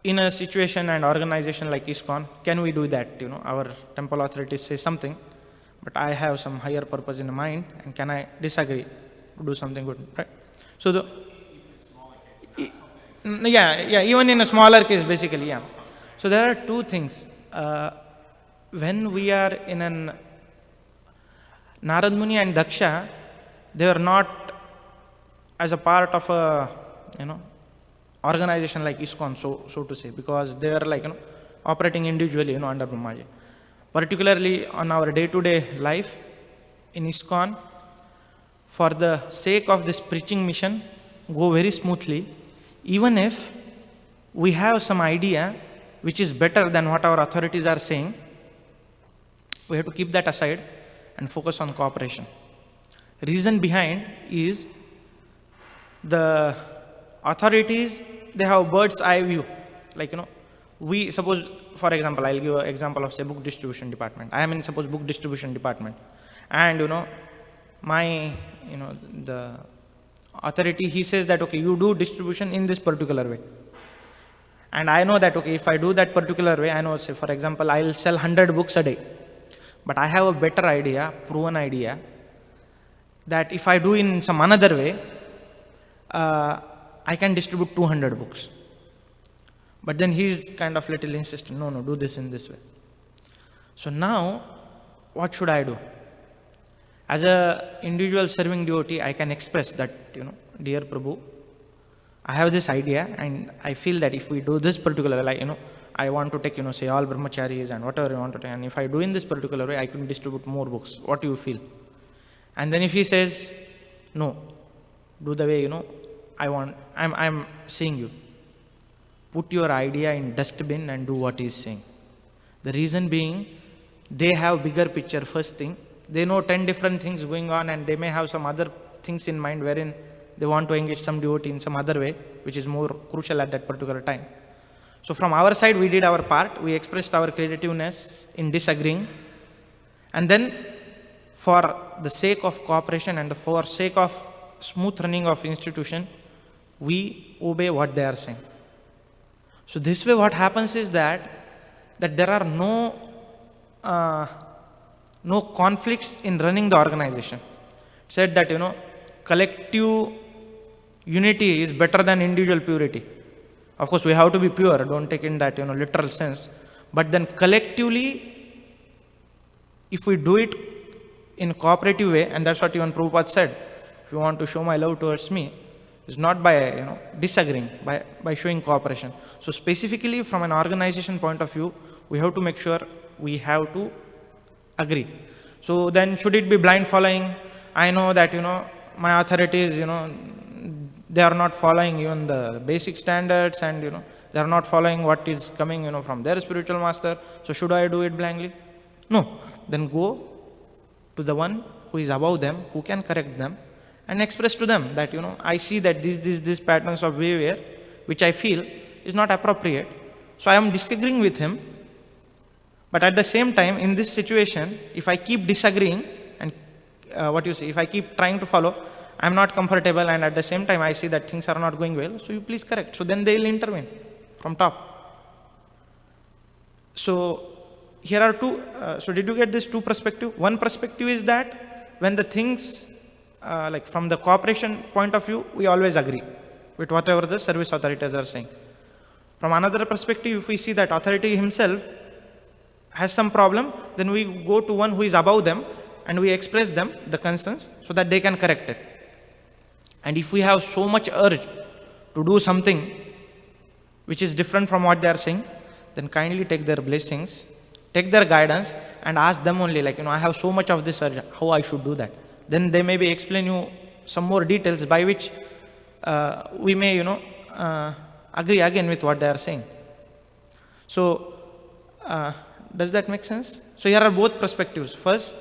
in a situation and organization like ISKCON, can we do that? You know, our temple authorities say something, but I have some higher purpose in mind, and can I disagree to do something good, right? So even in a smaller case, basically, yeah. So there are two things. When we are in an Narad Muni and Daksha, they were not as a part of a, you know, organization like ISKCON, so to say, because they were, like, you know, operating individually, you know, under Brahmaji. Particularly on our day-to-day life in ISKCON, for the sake of this preaching mission, go very smoothly, even if we have some idea which is better than what our authorities are saying. We have to keep that aside and focus on cooperation. Reason behind is the authorities, they have bird's eye view. Like, you know, we suppose, for example, I'll give an example of, say, book distribution department. I am in, suppose, book distribution department. And, you know, my, you know, the authority, he says that, okay, you do distribution in this particular way. And I know that, okay, if I do that particular way, I know, say, for example, I'll sell 100 books a day. But I have a better idea, proven idea, that if I do in some another way, I can distribute 200 books. But then he's kind of little insistent, no, do this in this way. So now, what should I do? As a individual serving devotee, I can express that, you know, dear Prabhu, I have this idea, and I feel that if we do this particular, like, you know, I want to take, you know, say, all brahmacharis and whatever you want to take, and if I do in this particular way, I can distribute more books. What do you feel? And then if he says, no, do the way, you know, I want, I'm saying you, put your idea in dustbin and do what he's saying. The reason being, they have bigger picture, first thing. They know 10 different things going on, and they may have some other things in mind wherein they want to engage some devotee in some other way, which is more crucial at that particular time. So from our side, we did our part. We expressed our creativeness in disagreeing. And then for the sake of cooperation and for sake of smooth running of institution, we obey what they are saying. So this way what happens is that there are no conflicts in running the organization. It said that, collective unity is better than individual purity. Of course, we have to be pure, don't take in that, literal sense. But then collectively, if we do it in cooperative way, and that's what even Prabhupada said, if you want to show my love towards me, it's not by disagreeing, by showing cooperation. So specifically from an organization point of view, we have to make sure we have to agree. So then should it be blind following? I know that, my authorities, they are not following even the basic standards, and, they are not following what is coming, from their spiritual master. So should I do it blindly? No. Then go to the one who is above them, who can correct them, and express to them that, I see that these patterns of behavior, which I feel is not appropriate. So I am disagreeing with him. But at the same time, in this situation, if I keep disagreeing and if I keep trying to follow, I am not comfortable, and at the same time I see that things are not going well, so you please correct. So then they will intervene from top. So here are two, so did you get this two perspective? One perspective is that when the things, like from the cooperation point of view, we always agree with whatever the service authorities are saying. From another perspective, if we see that authority himself has some problem, then we go to one who is above them and we express them the concerns so that they can correct it. And if we have so much urge to do something which is different from what they are saying, then kindly take their blessings, take their guidance, and ask them only, like, I have so much of this urge, how I should do that. Then they maybe explain you some more details by which we may, agree again with what they are saying. So, does that make sense? So here are both perspectives. First,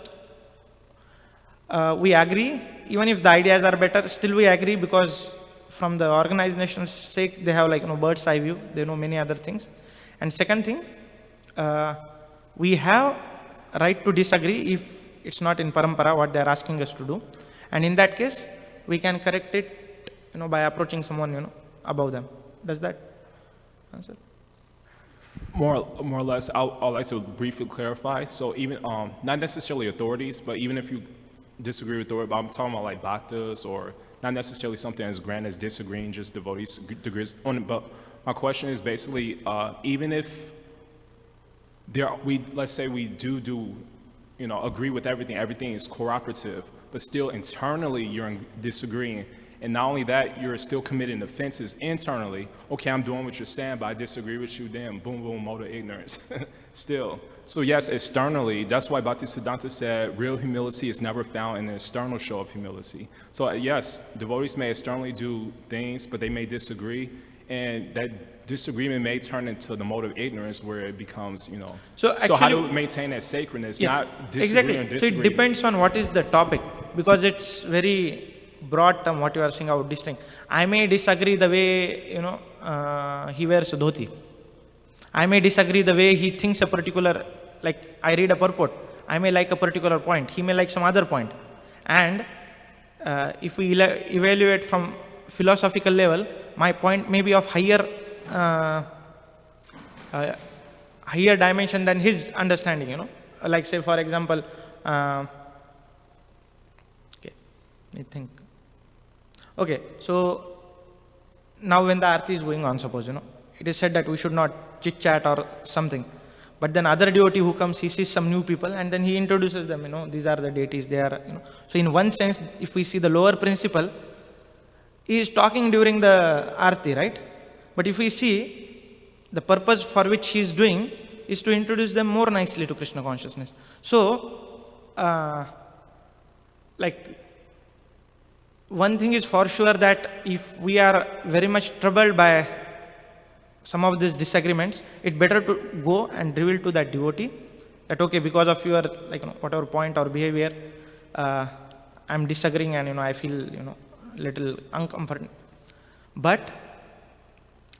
we agree, even if the ideas are better, still we agree because from the organization's sake, they have bird's eye view, they know many other things. And second thing, we have right to disagree if it's not in parampara what they are asking us to do. And in that case, we can correct it, by approaching someone, above them. Does that answer? More or less, I'd like to briefly clarify. So even, not necessarily authorities, but even if you disagree with authority, I'm talking about like bhaktas, or not necessarily something as grand as disagreeing, just devotees degrees on it. But my question is basically, even if let's say we do, agree with everything is cooperative, but still internally you're disagreeing. And not only that, you're still committing offenses internally. Okay, I'm doing what you're saying, but I disagree with you. Damn, boom, boom, mode of ignorance. Still. So yes, externally, that's why Bhaktisiddhanta said real humility is never found in an external show of humility. So yes, devotees may externally do things, but they may disagree. And that disagreement may turn into the mode of ignorance where it becomes, So how do we maintain that sacredness, not disagree and disagree? So it depends on what is the topic, because it's very broad term what you are saying about distinct. I may disagree the way, he wears dhoti. I may disagree the way he thinks a particular, like I read a purport. I may like a particular point. He may like some other point. And if we evaluate from philosophical level, my point may be of higher dimension than his understanding, Like say, for example, okay, let me think. Okay, so now when the arati is going on, suppose, it is said that we should not chit chat or something. But then other devotee who comes, he sees some new people and then he introduces them, these are the deities, they are, So in one sense, if we see the lower principle, he is talking during the arati, right? But if we see the purpose for which he is doing is to introduce them more nicely to Krishna consciousness. So, one thing is for sure that if we are very much troubled by some of these disagreements, it's better to go and reveal to that devotee that, okay, because of your, whatever point or behavior, I'm disagreeing and, I feel, little uncomfortable. But,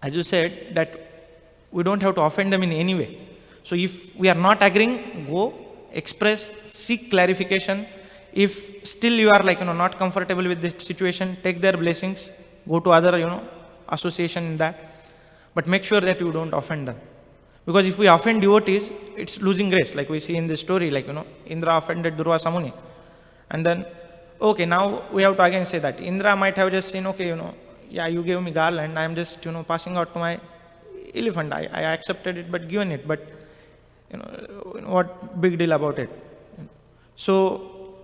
as you said, that we don't have to offend them in any way. So if we are not agreeing, go, express, seek clarification. If still you are not comfortable with the situation, take their blessings, go to other, association in that. But make sure that you don't offend them. Because if we offend devotees, it's losing grace. Like we see in this story, Indra offended Durvasa Muni. And then, okay, now we have to again say that Indra might have just seen, okay, yeah, you gave me garland, I'm just, passing out to my elephant. I accepted it, but given it. But, what big deal about it? So,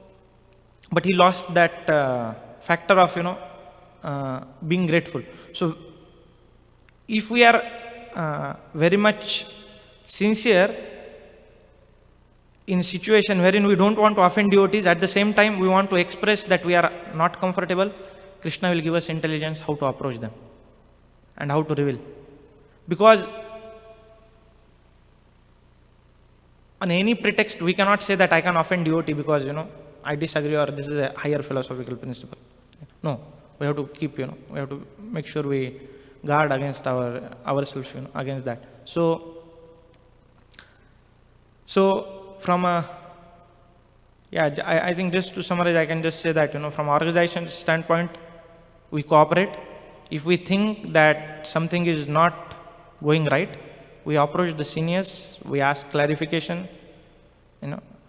but he lost that factor of, being grateful. So, if we are very much sincere in situation wherein we don't want to offend devotees, at the same time we want to express that we are not comfortable, Krishna will give us intelligence how to approach them and how to reveal. Because on any pretext we cannot say that I can offend devotee because I disagree or this is a higher philosophical principle. No, we have to keep, we have to make sure we guard against ourselves, against that. So from I think just to summarize, I can just say that, from organization standpoint, we cooperate. If we think that something is not going right, we approach the seniors, we ask clarification,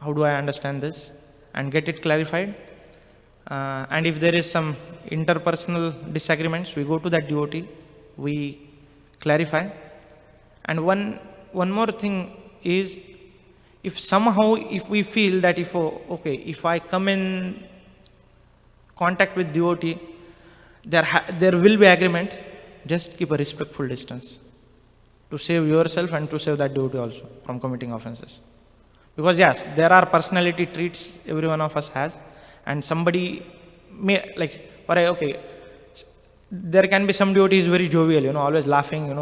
how do I understand this, and get it clarified. And if there is some interpersonal disagreements, we go to that devotee, we clarify. And one more thing is, if somehow, if we feel that if I come in contact with devotee, there will be agreement, just keep a respectful distance to save yourself and to save that devotee also from committing offenses. Because yes, there are personality traits every one of us has, and somebody may there can be some devotee is very jovial, always laughing,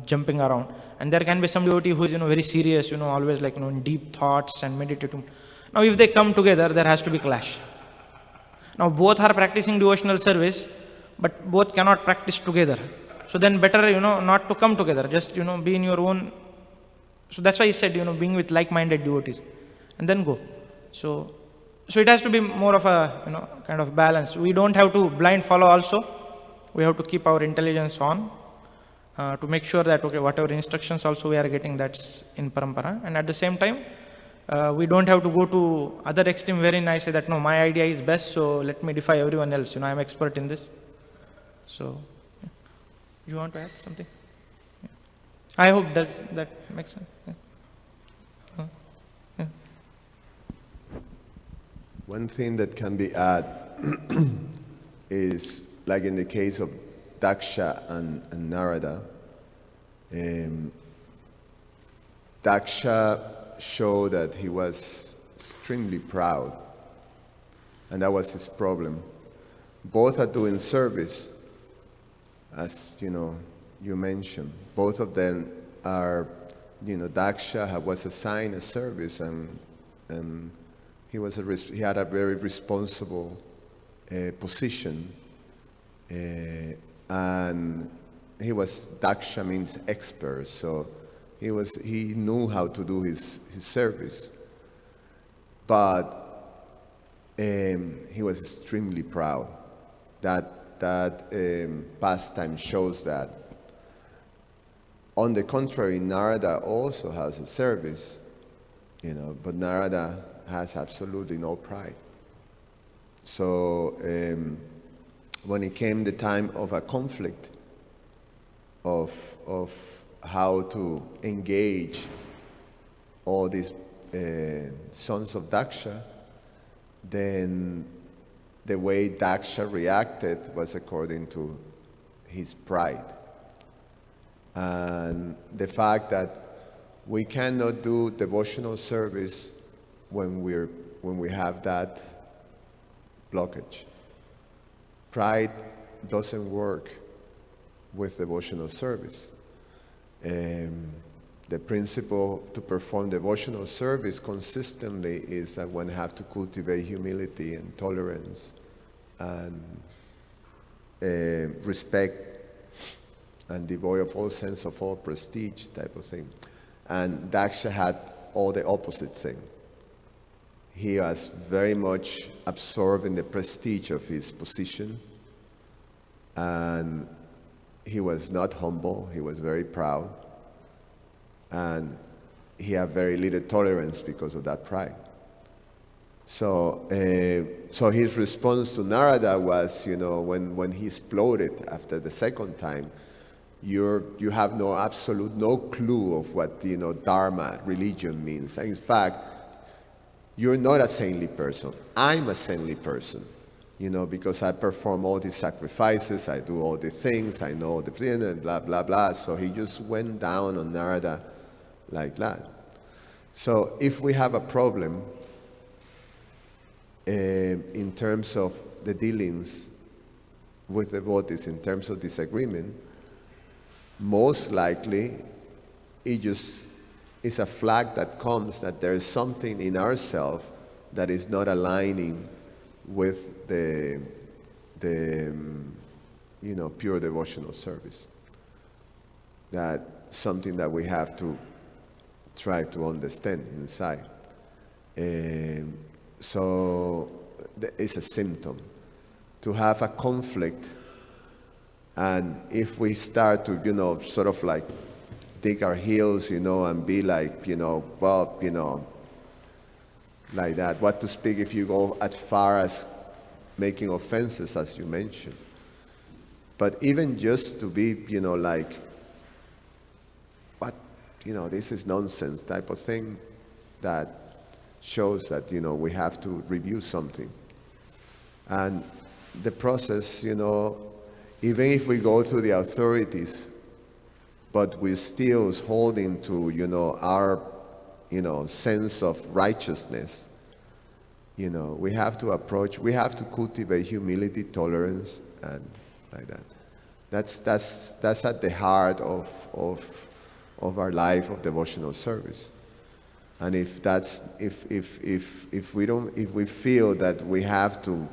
jumping around. And there can be some devotee who is, very serious, always in deep thoughts and meditative. Now, if they come together, there has to be clash. Now, both are practicing devotional service, but both cannot practice together. So then better, not to come together, just, be in your own. So that's why he said, being with like-minded devotees, and then go. So it has to be more of a, kind of balance. We don't have to blind follow also. We have to keep our intelligence on to make sure that, whatever instructions also we are getting, that's in parampara. And at the same time, we don't have to go to other extreme wherein I say that, no, my idea is best, so let me defy everyone else. I'm expert in this. So, you want to add something? Yeah. I hope does that make sense? Yeah. Yeah. One thing that can be added is, like in the case of Daksha and Narada, Daksha showed that he was extremely proud, and that was his problem. Both are doing service, as you mentioned. Both of them are, Daksha was assigned a service, and he had a very responsible position. And Daksha means expert, so he knew how to do his service, but he was extremely proud. That pastime shows that. On the contrary, Narada also has a service, but Narada has absolutely no pride. So when it came the time of a conflict, of how to engage all these sons of Daksha, then the way Daksha reacted was according to his pride. And the fact that we cannot do devotional service when we have that blockage. Pride doesn't work with devotional service. The principle to perform devotional service consistently is that one have to cultivate humility and tolerance and respect and devoid of all sense of all prestige type of thing. And Daksha had all the opposite thing. He was very much absorbed in the prestige of his position, and he was not humble, he was very proud, and he had very little tolerance because of that pride. So his response to Narada was, when he exploded after the second time, you have no clue of what Dharma, religion means. In fact, you're not a saintly person. I'm a saintly person, because I perform all these sacrifices, I do all the things, I know the plan, and blah blah blah. So he just went down on Narada like that. So if we have a problem in terms of the dealings with the devotees, in terms of disagreement, most likely it just is a flag that comes that there is something in ourselves that is not aligning with the pure devotional service. That something that we have to try to understand inside. So it's a symptom to have a conflict, and if we start to sort of like dig our heels and be like like that, what to speak if you go as far as making offenses, as you mentioned. But even just to be like what this is nonsense type of thing, that shows that we have to review something. And the process, even if we go to the authorities, but we're still holding to our sense of righteousness, we have to cultivate humility, tolerance, and like that. That's at the heart of our life of devotional service. And if we feel that we have to,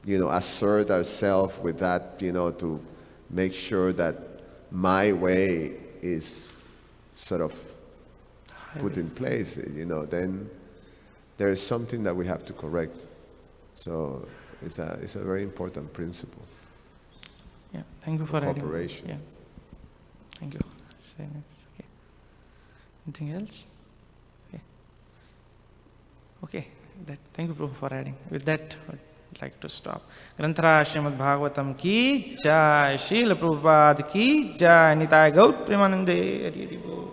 assert ourselves with that, to make sure that my way is sort of put in place, then there is something that we have to correct. So it's a very important principle. Yeah, thank you for adding. Cooperation. Yeah, thank you. Okay. Anything else? Okay, thank you, Prabhu, for adding. With that, I'd like to stop. Granthara Srimad Bhagavatam ki jai, Srila Prabhupada ki jai, Nitai Gaur Premanande, Hari Hari Bol.